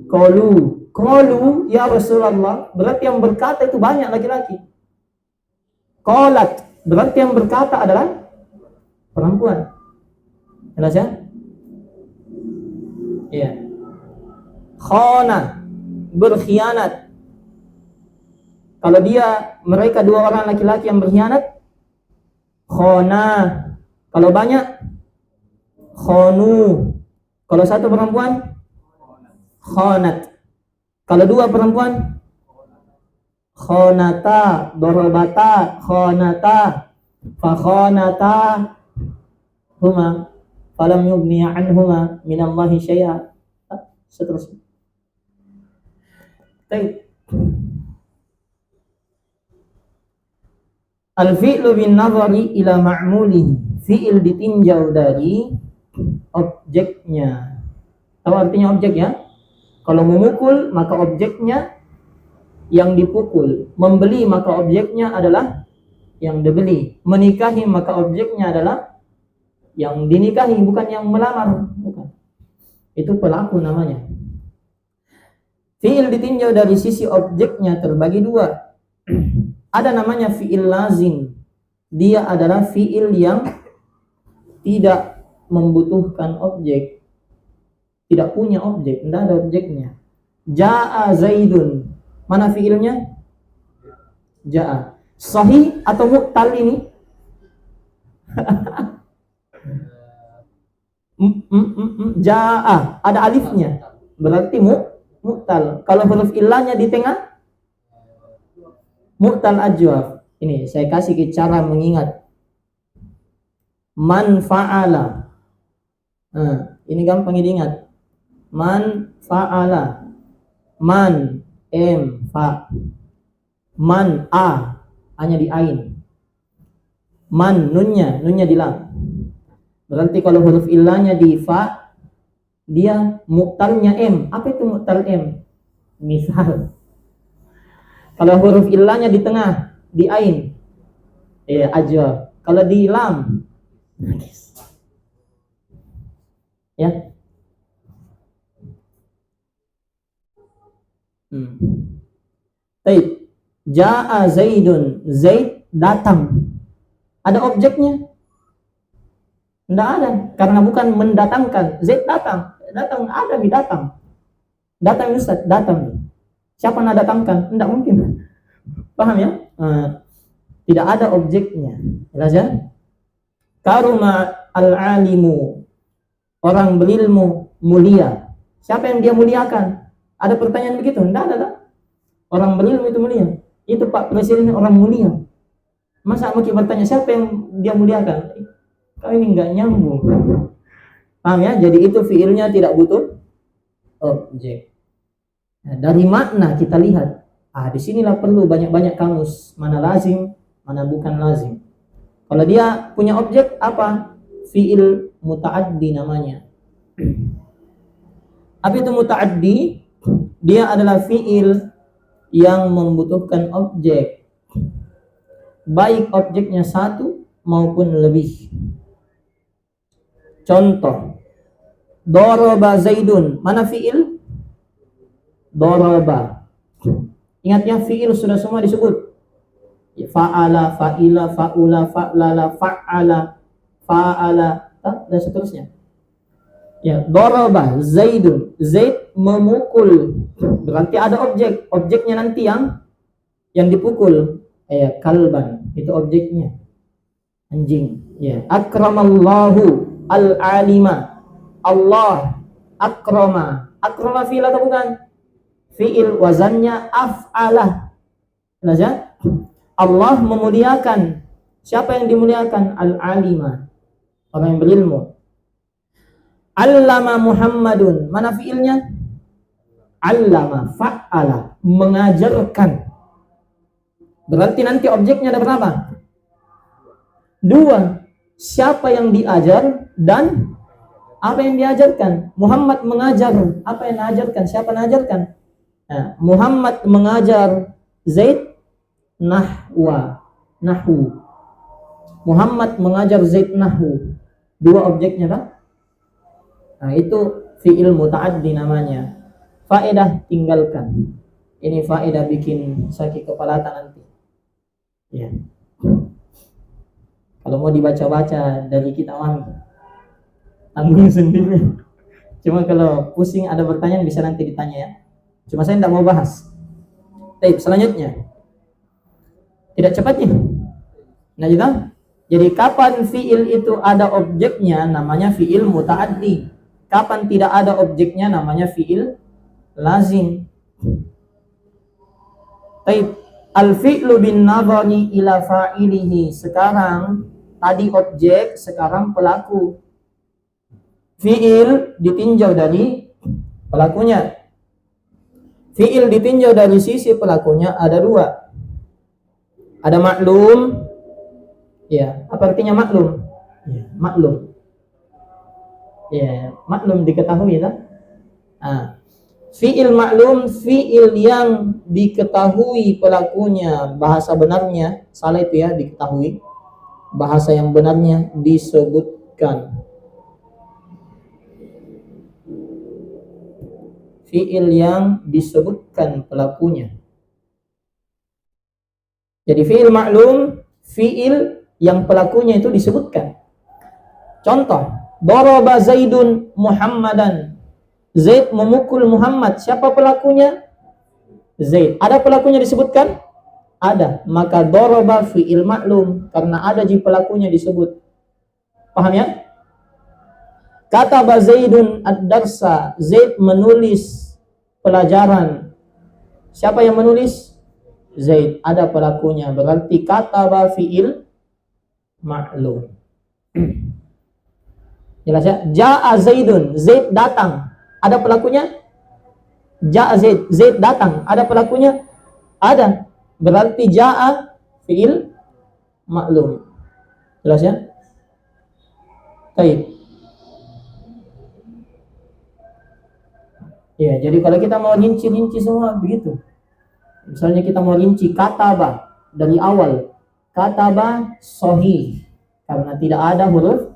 kolu. Kolu ya Rasulullah, berarti yang berkata itu banyak laki-laki. Kolat, berarti yang berkata adalah perempuan. Jelas ya? Iya. Khana, berkhianat. Kalau mereka dua orang laki-laki yang berkhianat, khana. Kalau banyak, khonu. Kalau satu perempuan, khanat. Kalau dua perempuan, khonata, dorobata, khonata, fakhonata, huma, falam yugniya anhuma minallahi syai'a. Seterusnya. Baik. Al-fi'lu bin nazari ila ma'mulihi. Fi'il ditinjau dari objeknya. Tahu artinya objek ya? Kalau memukul, maka objeknya yang dipukul. Membeli, maka objeknya adalah yang dibeli. Menikahi, maka objeknya adalah yang dinikahi, bukan yang melamar. Bukan. Itu pelaku namanya. Fi'il ditinjau dari sisi objeknya terbagi dua. Ada namanya fi'il lazim. Dia adalah fi'il yang tidak membutuhkan objek. Tidak punya objek, tidak ada objeknya. Ja'a Zaidun. Mana fiilnya? Ja'a. Sahih atau mu'tal ini? Ja'a, ada alifnya. Berarti mu'tal. Kalau huruf illahnya di tengah, mu'tal ajwaf. Ini saya kasih cara mengingat. Man fa'ala. Ini gampang diingat. Man fa'ala. Man fa. Man hanya di ain. Man nunnya di lam. Berarti kalau huruf illahnya di fa, dia muqtalnya m. Apa itu muqtal m? Misal kalau huruf illahnya di tengah, di ain, ajwa. Kalau di lam, ya. Baik. Ja'a Zaidun. Zaid datang. Ada objeknya? Tidak ada, karena bukan mendatangkan. Zaid datang. Datang ada di datang. Datang Ustaz, datang. Siapa nak datangkan? Tidak mungkin. Paham ya? Tidak ada objeknya. Jelas ya? Karuma al-alimu. Orang berilmu mulia. Siapa yang dia muliakan? Ada pertanyaan begitu? Tidak ada. Orang berilmu itu mulia. Itu Pak Presiden orang mulia. Masa mau bertanya siapa yang dia muliakan? Kau ini nggak nyambung. Paham ya? Jadi itu fiilnya tidak butuh objek. Nah, dari makna kita lihat. Disinilah perlu banyak-banyak kamus. Mana lazim, mana bukan lazim. Kalau dia punya objek apa? Fiil muta'addi namanya. Apa itu muta'addi? Dia adalah fiil yang membutuhkan objek. Baik objeknya satu maupun lebih. Contoh. Daraba Zaidun. Mana fiil? Daraba. Ingat ya, fiil sudah semua disebut. Fa'ala, fa'ila, fa'ula, fa'lala, fa'ala, fa'ala, dan seterusnya. Ya, daraba Zaidun. Zaid memukul. Berarti ada objek. Objeknya nanti yang dipukul. Ya, kalban itu objeknya, anjing. Ya, akramallahu al-alima. Allah akrama. Akrama fi'il atau bukan? Fi'il, wazannya af'alah. Jelas ya? Allah memuliakan. Siapa yang dimuliakan? Al-alima, orang yang berilmu. Allama Muhammadun, mana fi'ilnya? Allama, fa'ala, mengajarkan. Berarti nanti objeknya ada berapa? Dua. Siapa yang diajar dan apa yang diajarkan? Muhammad mengajar. Apa yang diajarkan? Siapa yang mengajarkan? Nah, Muhammad mengajar Zaid nahwu. Muhammad mengajar Zaid nahwu. Dua objeknya kan? Nah, itu fi'il muta'addi namanya. Faedah tinggalkan. Ini faedah bikin sakit kepala nanti. Ya. Kalau mau dibaca-baca dari kitab kami, tanggung sendiri. Cuma kalau pusing ada pertanyaan bisa nanti ditanya ya. Cuma saya tidak mau bahas. Baik, selanjutnya. Tidak cepatnya. Nah, gitu. Jadi kapan fi'il itu ada objeknya namanya fi'il muta'addi. Kapan tidak ada objeknya namanya fi'il lazim. Baik. Al-fi'lu bin nadhari ila fa'ilihi. Sekarang tadi objek, sekarang pelaku. Fi'il ditinjau dari pelakunya. Fi'il ditinjau dari sisi pelakunya ada dua. Ada maklum. Ya, apa artinya maklum? Ya, maklum. Ya, maklum diketahui lah. Nah, fi'il maklum, fi'il yang diketahui pelakunya, bahasa benarnya, salah itu ya, diketahui. Bahasa yang benarnya disebutkan. Fi'il yang disebutkan pelakunya. Jadi fi'il maklum, fi'il yang pelakunya itu disebutkan. Contoh, daraba Zaidun Muhammadan. Zaid memukul Muhammad. Siapa pelakunya? Zaid. Ada pelakunya disebutkan? Ada. Maka daraba fi'il maklum karena ada di pelakunya disebut. Paham ya? Kataba Zaidun ad-darsa. Zaid menulis pelajaran. Siapa yang menulis? Zaid. Ada pelakunya. Berarti kataba fi'il maklum. Jelas ya? Ja'a Zaidun. Zaid datang. Ada pelakunya? Ja'a Zaid. Zaid datang. Ada pelakunya? Ada. Berarti ja'a fi'il maklum. Jelas ya? Baik. Ya, jadi kalau kita mau rinci-rinci semua begitu. Misalnya kita mau rinci kataba dari awal. Kataba sahih karena tidak ada huruf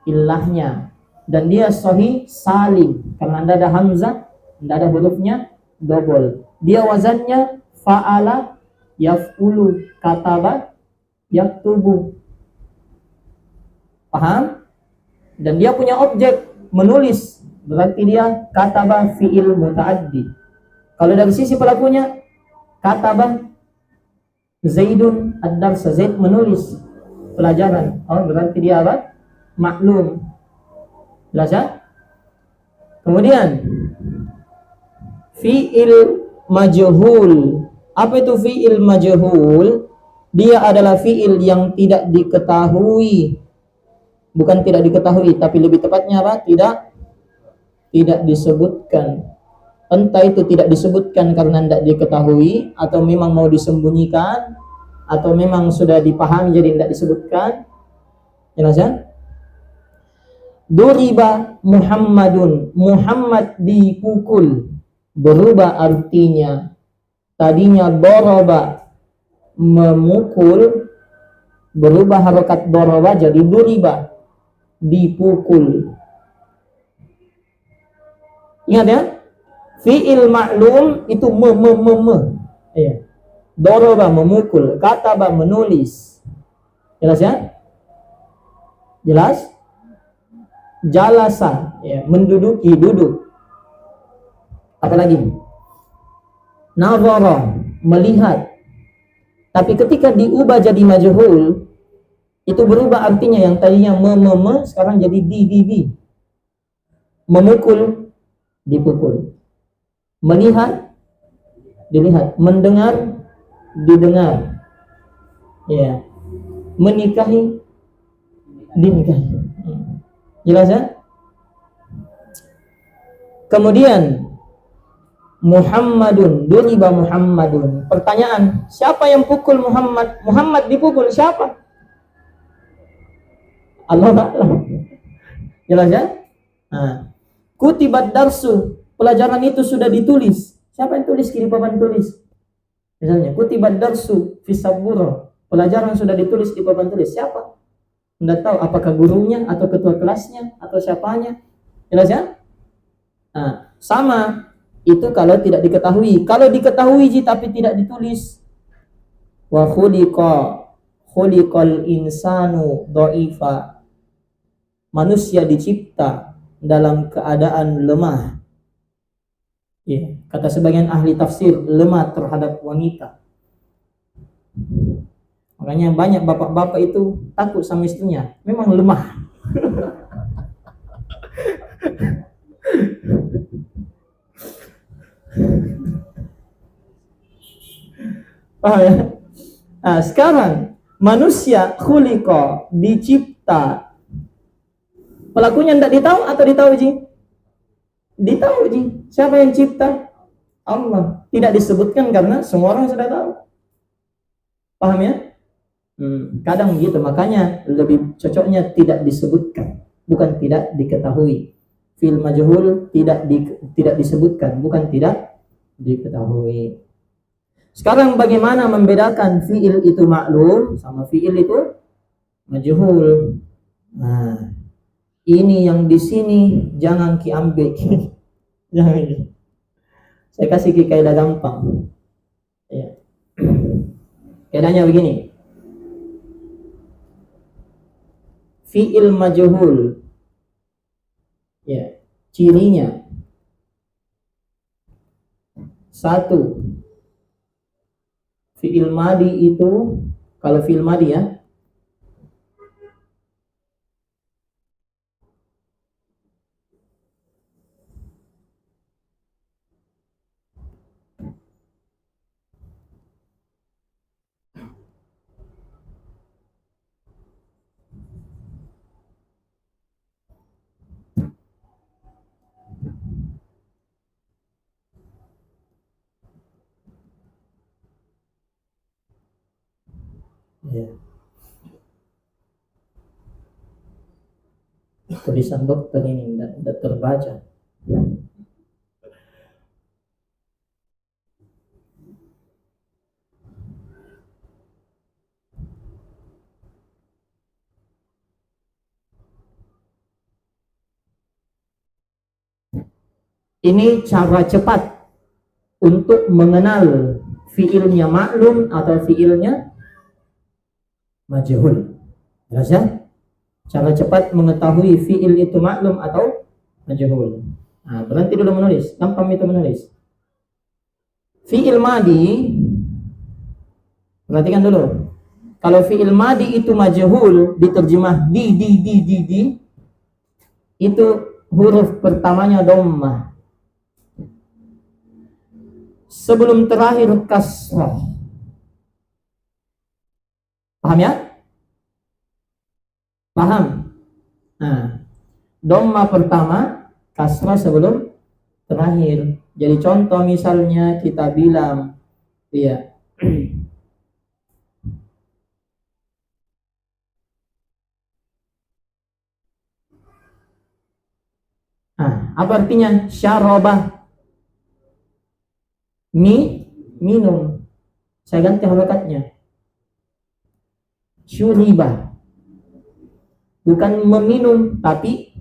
illahnya, dan dia sahih salim karena tidak ada hamzah, tidak ada hurufnya double. Dia wazannya fa'ala yaf'ulu, kataba yaktubu. Paham? Dan dia punya objek menulis, berarti dia kataba fi'il muta'addi. Kalau dari sisi pelakunya kataba Zaidun ad-darsa, Zaid menulis pelajaran. Oh, berarti dia apa? Maklum. Jelas ya? Kemudian fi'il majhul. Apa itu fi'il majhul? Dia adalah fi'il yang tidak diketahui. Bukan tidak diketahui, tapi lebih tepatnya apa? Tidak disebutkan. Entah itu tidak disebutkan karena tidak diketahui, atau memang mau disembunyikan, atau memang sudah dipahami jadi tidak disebutkan. Jelas ya? Duriba Muhammadun. Muhammad dipukul. Berubah artinya. Tadinya doroba memukul, berubah harokat doroba jadi duriba, dipukul. Ingat ya? Fi'il maklum itu ya. Doroba memukul, kataba menulis. Jelas ya? Jelas? Jalasa ya, menduduki, duduk. Apa lagi? Nazara, melihat. Tapi ketika diubah jadi majhul, itu berubah artinya, yang tadinya sekarang jadi di. Memukul, dipukul. Melihat, dilihat. Mendengar, didengar. Ya. Menikahi, dinikahi. Jelas ya? Kemudian Muhammadun, duriba Muhammadun. Pertanyaan, siapa yang pukul Muhammad? Muhammad dipukul siapa? Allah Ta'ala. Jelas ya? Nah, kutibat darsu, pelajaran itu sudah ditulis. Siapa yang tulis? Kiri papan tulis. Misalnya, kutibat darsu fisaburo, pelajaran sudah ditulis di papan tulis. Siapa? Anda tahu apakah gurunya atau ketua kelasnya atau siapanya? Jelas ya? Nah, sama itu kalau tidak diketahui. Kalau diketahui tapi tidak ditulis. Wa khuliqal insanu dha'ifa. Manusia dicipta dalam keadaan lemah. Ya, kata sebagian ahli tafsir, lemah terhadap wanita. Makanya banyak bapak-bapak itu takut sama istrinya, memang lemah. Ya? Nah, sekarang manusia khuliqa, dicipta. Pelakunya tidak ditahu atau ditahu Ji? Ditahu Ji. Siapa yang cipta? Allah. Tidak disebutkan karena semua orang sudah tahu. Paham ya? Kadang begitu, makanya lebih cocoknya tidak disebutkan, bukan tidak diketahui. Fil majhul tidak disebutkan, bukan tidak diketahui. Sekarang bagaimana membedakan fiil itu maklum sama fiil itu majhul? Nah, ini yang di sini jangan diambil. Jangan. Saya kasih kaidah gampang. Ya. Kaidahnya begini. Fiil majhul, ya, cirinya satu, fiil madi itu, kalau fiil madi ya, ya. Tulisan dokter ini tidak terbaca. Ini cara cepat untuk mengenal fiilnya maklum atau fiilnya majhul. Jelas ya? Cara cepat mengetahui fiil itu maklum atau majhul. Nah, berhenti dulu menulis. Gampang itu menulis. Fiil madi, perhatikan dulu. Kalau fiil madi itu majhul, diterjemah di, itu huruf pertamanya dhammah. Sebelum terakhir kasrah. Paham ya? Paham? Nah, dhammah pertama, kasrah sebelum terakhir. Jadi contoh misalnya kita bilang, iya. Nah, apa artinya syarabah? Minum. Saya ganti harakatnya. Syuribah. Bukan meminum, tapi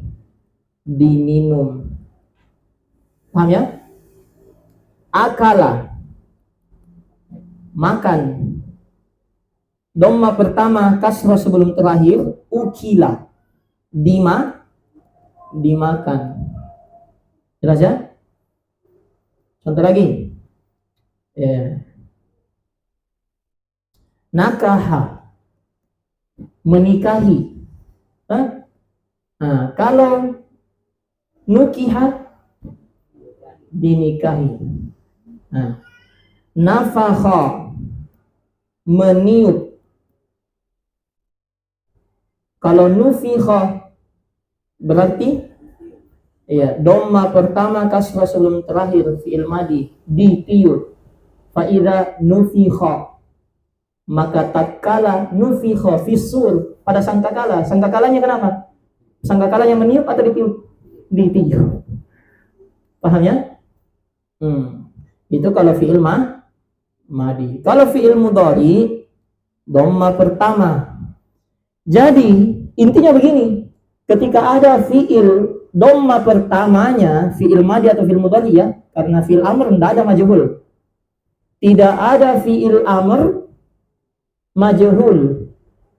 diminum. Paham ya? Akala, makan. Dhamma pertama, kasrah sebelum terakhir. Ukila, dimakan. Jelas ya? Contoh lagi. Ya. nakaha, menikahi. Nah, kalau nukiha, dinikahi. Nah, nafakha, meniup. Kalau nufikha berarti ya dhamma pertama kasrah sebelum terakhir fi'il madi ditiup. Fa idza nufikha, maka tatkala nufikha fisur, pada sangkakala. Sangkakalanya kenapa? Sangkakalanya meniup atau ditiup? Ditiup. Paham ya? Itu kalau fi'il madi. Kalau fi'il mudhari dhamma pertama. Jadi intinya begini, ketika ada fi'il dhamma pertamanya, fi'il madi atau fi'il mudhari ya, karena fi'il amr tidak ada majhul. Tidak ada fi'il amr majhul.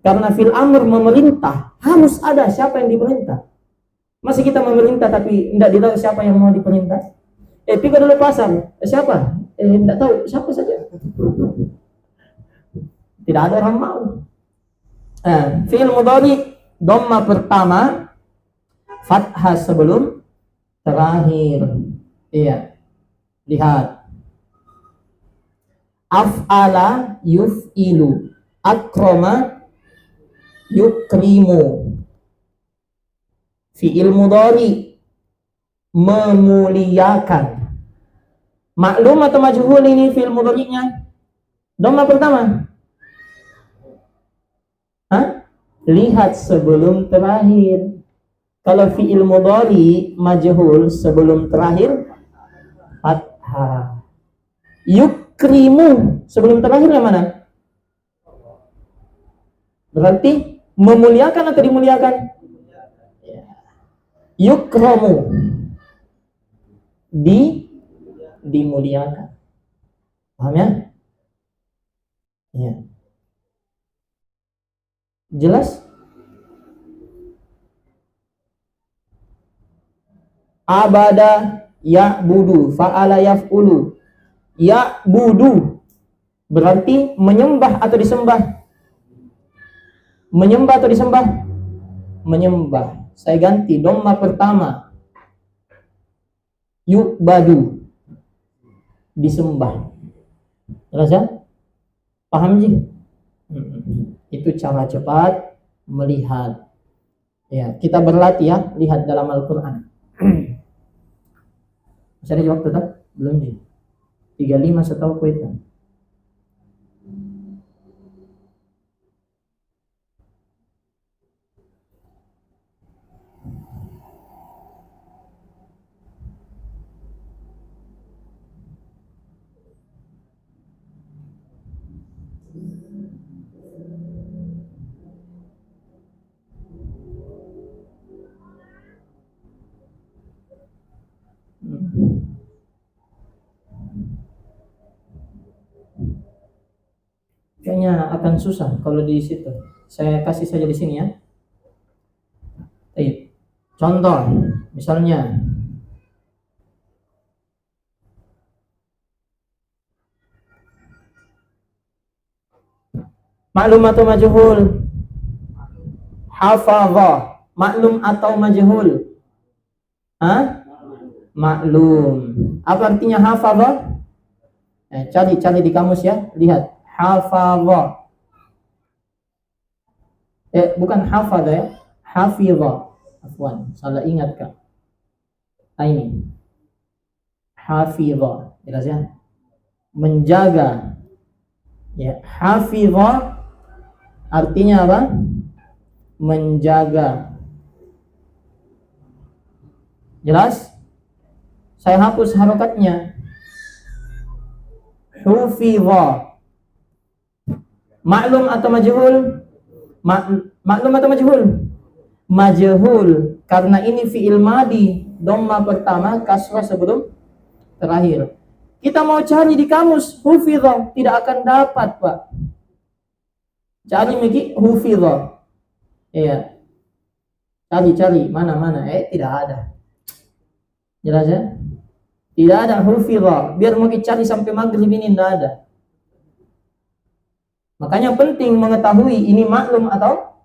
Karena fi'il amr memerintah, harus ada siapa yang diperintah. Masih kita memerintah tapi tidak tahu siapa yang mau diperintah. Pergi dulu pasar, siapa? Tidak tahu, siapa saja. Tidak ada orang mau. Fi'il mudhari dhamma pertama, fathah sebelum terakhir. Iya. Lihat. Af'ala yuf'ilu, akrama yukrimu. Fi'il mudhari memuliakan. Maklum atau majhul ini fi'il mudhari'nya? Dhamma pertama. Lihat sebelum terakhir. Kalau fi'il mudhari majhul sebelum terakhir fathah. Yukrimu sebelum terakhir yang mana? Berarti memuliakan atau dimuliakan? Yukramu, dimuliakan. Paham ya? Ya. Jelas? Abada ya'budu, fa'ala yaf'ulu. Ya'budu berarti menyembah atau disembah? Menyembah atau disembah? Menyembah. Saya ganti dhamma pertama. Yu'badu, disembah. Jelas ya? Paham sih? Itu cara cepat melihat. Ya, kita berlatih ya, lihat dalam Al-Qur'an. Masih ada waktu tak? Belum sih. 35 setahu ku itu. Kayaknya akan susah kalau di situ. Saya kasih saja di sini ya. Contoh, misalnya maklum atau majhul? Hafadha, maklum atau majhul? Maklum. Apa artinya hafadha? Cari di kamus ya, lihat. Hafadha. Bukan hafadha ya, hafidha. Afwan, salah ingat Kak. Ini. Hafidha, jelas ya? Menjaga. Ya, hafidha artinya apa? Menjaga. Jelas? Saya hapus harokatnya. Hufidha. Maklum atau majhul? Maklum atau majhul? Majhul, karena ini fi'il madi, dhamma pertama, kasrah sebelum terakhir. Kita mau cari di kamus hufidha, tidak akan dapat, Pak. Cari lagi hufidha. Iya. Cari mana? Tidak ada. Jelas ya? Tidak ada hufidha. Biar mau cari sampai maghrib ini tidak ada. Makanya penting mengetahui ini maklum atau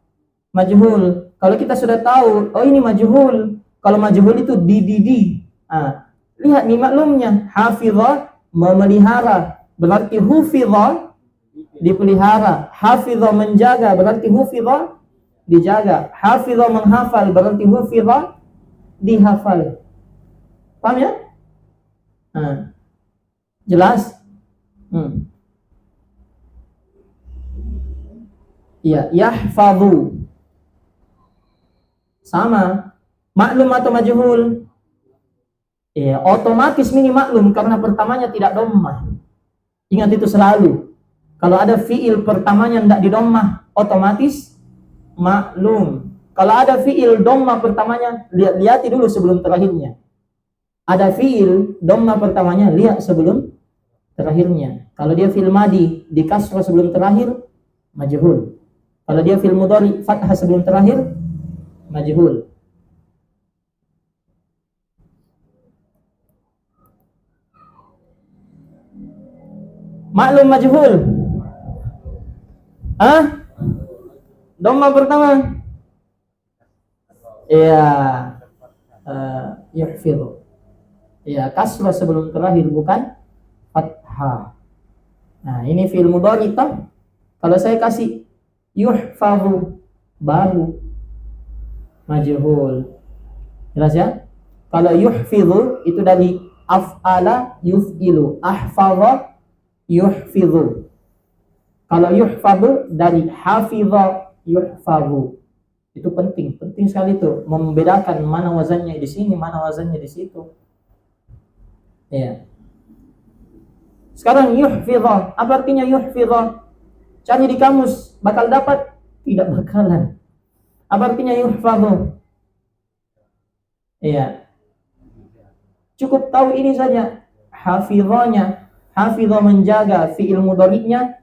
majhul. Kalau kita sudah tahu, oh ini majhul. Kalau majhul itu di. Lihat nih maklumnya, hafizah memelihara, berarti hufizah dipelihara. Hafizah menjaga, berarti hufizah dijaga. Hafizah menghafal, berarti hufizah dihafal. Paham ya? Jelas? Iya, yahfazu. Sama. Maklum atau majhul? Ya, otomatis ini maklum karena pertamanya tidak dhammah. Ingat itu selalu. Kalau ada fiil pertamanya tidak didommah, otomatis maklum. Kalau ada fiil dhammah pertamanya, lihat dulu sebelum terakhirnya. Ada fiil dhammah pertamanya, lihat sebelum terakhirnya. Kalau dia fiil madi di kasrah sebelum terakhir, majhul. Kalau dia fiil mudhari fathah sebelum terakhir, majhul. Maklum majhul. Dhammah pertama. Iya. Yuhfidhu. Iya, kasrah sebelum terakhir bukan fathah. Nah, ini fi'il mudhari toh. Kalau saya kasih yuhfadhu baru majhul. Jelas ya? Kalau yuhfidhu itu dari af'ala yuf'ilu, ahfadha yuhfidhu. Kalau yuhfadhu dari hafidha yuhfadhu. Itu penting sekali itu membedakan mana wazannya di sini, mana wazannya di situ. Ya. Sekarang yuhfidha, apa artinya yuhfidha? Cari di kamus, bakal dapat? Tidak bakalan. Apa artinya yuhfadhu? Iya. Cukup tahu ini saja. Hafidhanya, hafidha menjaga, fi'il mudhari'nya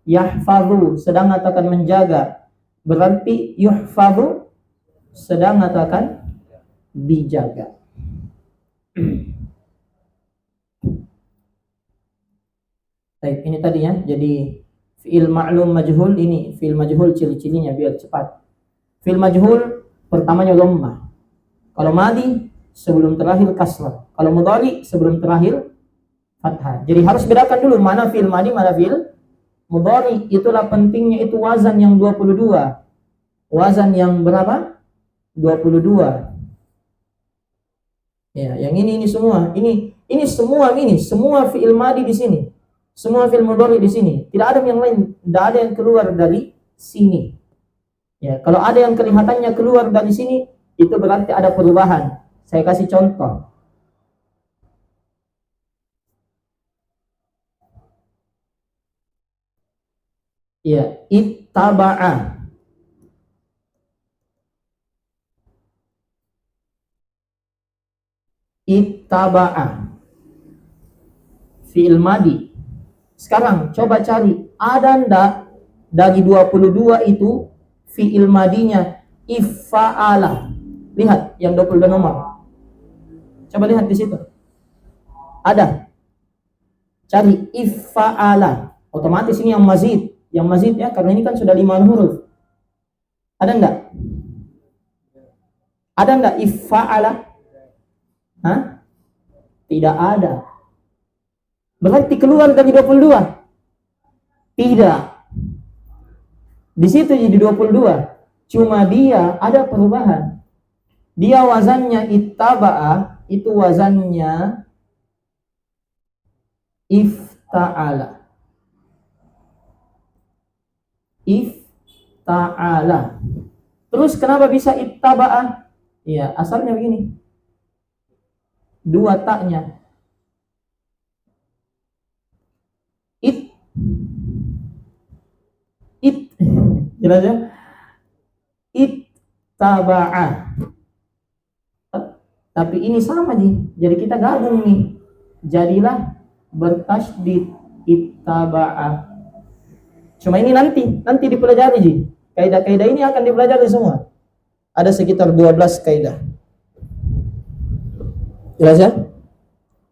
yahfadhu, sedang akan menjaga. Berarti yuhfadhu sedang akan dijaga. Baik, ini tadi ya. Jadi fi'il ma'lum majhul ini, fi'il majhul ciri-cirinya biar cepat. Fi'il majhul pertamanya dhammah. Kalau madi sebelum terakhir kasrah. Kalau mudhari sebelum terakhir fathah. Jadi harus bedakan dulu mana fi'il madi, mana fi'il mudhari. Itulah pentingnya itu wazan yang 22. Wazan yang berapa? 22. Ya, yang ini semua. Ini semua fi'il madi di sini. Semua fi'il mudhari di sini. Tidak ada yang lain, tidak ada yang keluar dari sini. Ya, kalau ada yang kelihatannya keluar dari sini, itu berarti ada perubahan. Saya kasih contoh. Ya, ittaba'a. Ittaba'a. Fi'il madi. Sekarang coba cari, ada ndak dari 22 itu fi'il madinya ifa'ala. Lihat yang 22 nomor. Coba lihat di situ. Ada. Cari ifa'ala. Otomatis ini yang mazid. Yang mazid ya, karena ini kan sudah 5 huruf. Ada ndak? Ada ndak ifa'ala? Tidak ada. Berarti keluar dari 22? Tidak. Di situ jadi 22. Cuma dia ada perubahan. Dia wazannya ittaba'a, itu wazannya ifta'ala. Ifta'ala. Terus kenapa bisa ittaba'a? Iya, asalnya begini. 2 taknya. Jelas ya? Ittaba'a. Tapi ini sama nih. Jadi kita gabung nih. Jadilah bertasydid ittaba'a. Cuma ini nanti dipelajari ji. Kaidah-kaidah ini akan dipelajari semua. Ada sekitar 12 kaidah. Jelas ya?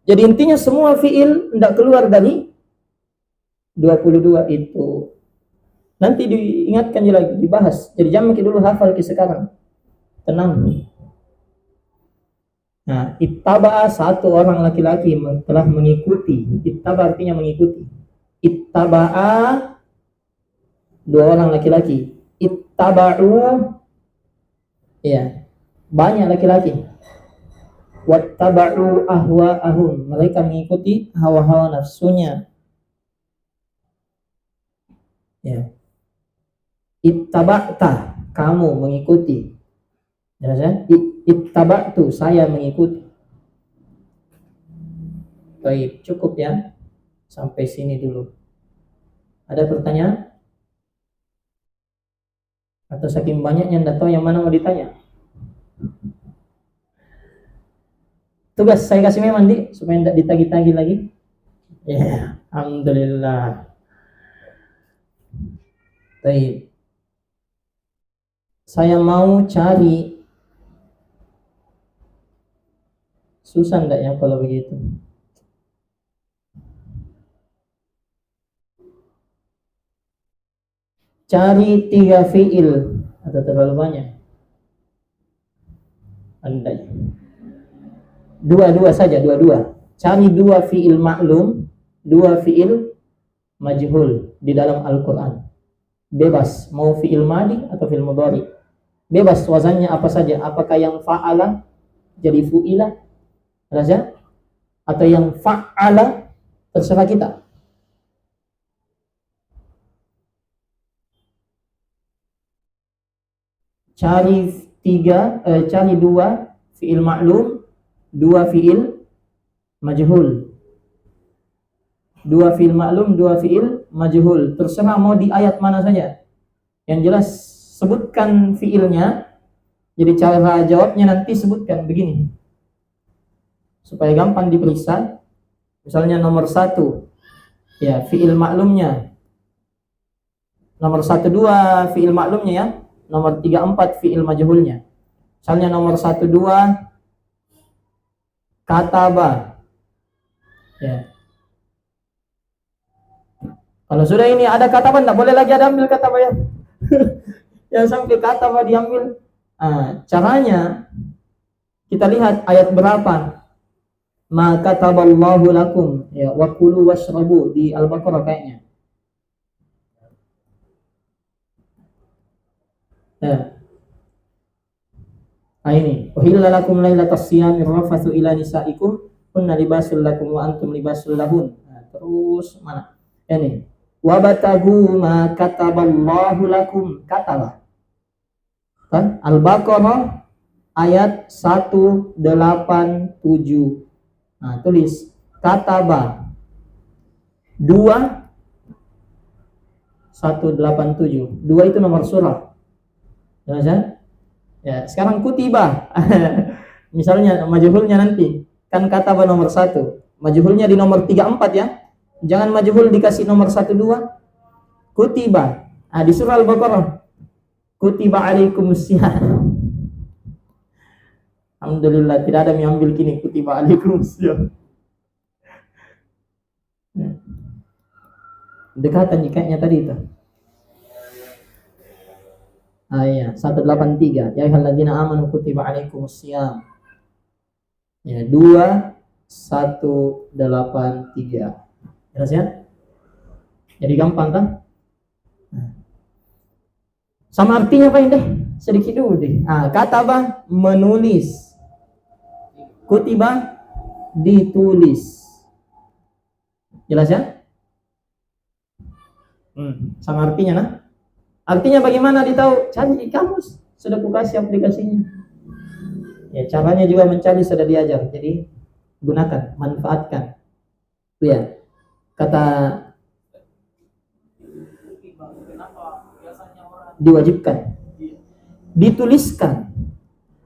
Jadi intinya semua fiil tidak keluar dari 22 itu. Nanti diingatkan lagi, dibahas. Jadi jangan dulu hafal ke sekarang. Tenang. Nah, ittaba satu orang laki-laki telah mengikuti. Ittaba artinya mengikuti. Ittaba'a dua orang laki-laki. Ittaba'u ya, banyak laki-laki. Wattaba'u ahwa'ahum, mereka mengikuti hawa-hawa nafsunya. Ya. Ittaba'ta, kamu mengikuti. Jelas ya? Ittaba'tu, saya mengikuti. Baik, cukup ya. Sampai sini dulu. Ada pertanyaan? Atau saking banyaknya enggak tahu yang mana mau ditanya? Tugas saya kasih memang di supaya tidak ditagi-tagi lagi. Ya, alhamdulillah. Baik. Saya mau cari, susah enggak ya kalau begitu? Cari 3 fiil atau terlalu banyak? Andai. Dua saja, dua. Cari 2 fiil maklum, 2 fiil majhul di dalam Al-Quran. Bebas, mau fiil madi atau fiil mudhari. Bebas wazannya apa saja. Apakah yang fa'ala jadi fu'ila saja, atau yang fa'ala, terserah kita. Cari 2 fiil maklum, 2 fiil majhul. 2 fiil maklum, 2 fiil majhul. Terserah mau di ayat mana saja. Yang jelas sebutkan fiilnya. Jadi cara jawabnya nanti sebutkan begini, supaya gampang diperiksa. Misalnya nomor 1 ya fiil maklumnya, nomor 1 2 fiil maklumnya ya, nomor 3 4 fiil majhulnya. Misalnya nomor 1 2 kataba ya. Kalau sudah ini ada kataba, enggak boleh lagi ada ambil kataba ya. Yang sampai kataba diambil. Caranya kita lihat ayat berapa. Ma kataballahu lakum ya wa kulu washrabu di Al-Baqarah kayaknya. Ya. Ini uhilla lakum lailatas siyami rafathu ila nisaikum kunna libasul lakum wa antum libasul lahun. Terus mana? Ini wabatagu ma kataballahu lakum, kataba kan Al-Baqarah ayat 187. Tulis kataba 2 itu nomor surah. Jelas ya? Ya, sekarang kutiba. Misalnya majhulnya nanti kan kataba nomor 1, majhulnya di nomor 3 4 ya. Jangan majhul dikasih nomor 1 2. Kutiba. Di surah Al-Baqarah. Kutiba alaikumusiyam. Alhamdulillah tidak ada yang ambil kini kutiba alaikumusiyam. Dekatan kayaknya tadi itu. Ayat 183. Ya ayyuhalladzina amanu kutiba alaikumusiyam. Ya 2183. Jelas ya? Jadi gampang kan? Sama artinya apa ini? Sedikit dulu deh. Kataba menulis. Kutiba ditulis. Jelas ya? Sama artinya nah. Artinya bagaimana ditahu? Cari di kamus. Sudah ku kasih aplikasinya. Ya, caranya juga mencari sudah diajar. Jadi gunakan, manfaatkan. Itu ya. Kata diwajibkan, dituliskan.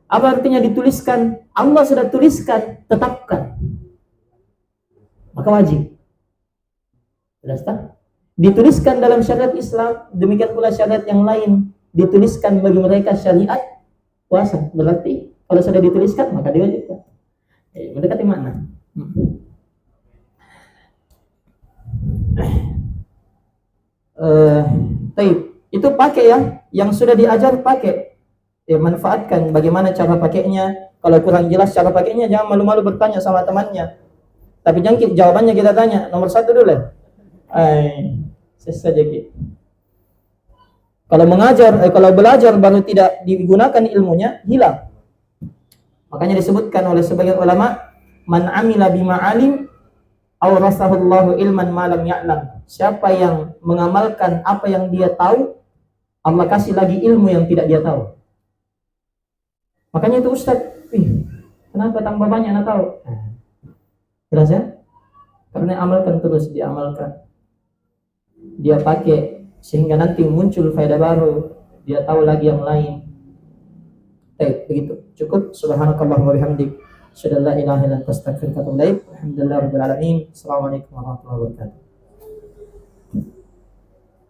Apa artinya dituliskan? Allah sudah tuliskan, tetapkan, maka wajib. Jelas tak? Dituliskan dalam syariat Islam, demikian pula syariat yang lain dituliskan bagi mereka syariat puasa. Berarti kalau sudah dituliskan maka diwajibkan. Mendekati mana? Baik. Itu pakai ya, yang sudah diajar pakai. Ya, manfaatkan bagaimana cara pakainya. Kalau kurang jelas cara pakainya, jangan malu-malu bertanya sama temannya. Tapi jangan jawabannya kita tanya. Nomor satu dulu. Saja Ki. Kalau belajar baru tidak digunakan ilmunya, hilang. Makanya disebutkan oleh sebagian ulama, man amila bima alim awrasahullahu ilman ma lam ya'lam. Siapa yang mengamalkan apa yang dia tahu, Allah kasih lagi ilmu yang tidak dia tahu. Makanya itu Ustaz, kenapa tambah banyak anak tahu? Jelas ya? Karena amalkan terus, diamalkan. Dia pakai sehingga nanti muncul faedah baru, dia tahu lagi yang lain. Begitu. Cukup. Subhanakallah wa bihamdik, asyhadu an la ilaha illa anta astaghfiruka wa atubu ilaik. Alhamdulillahirabbil alamin. Assalamualaikum warahmatullahi wabarakatuh.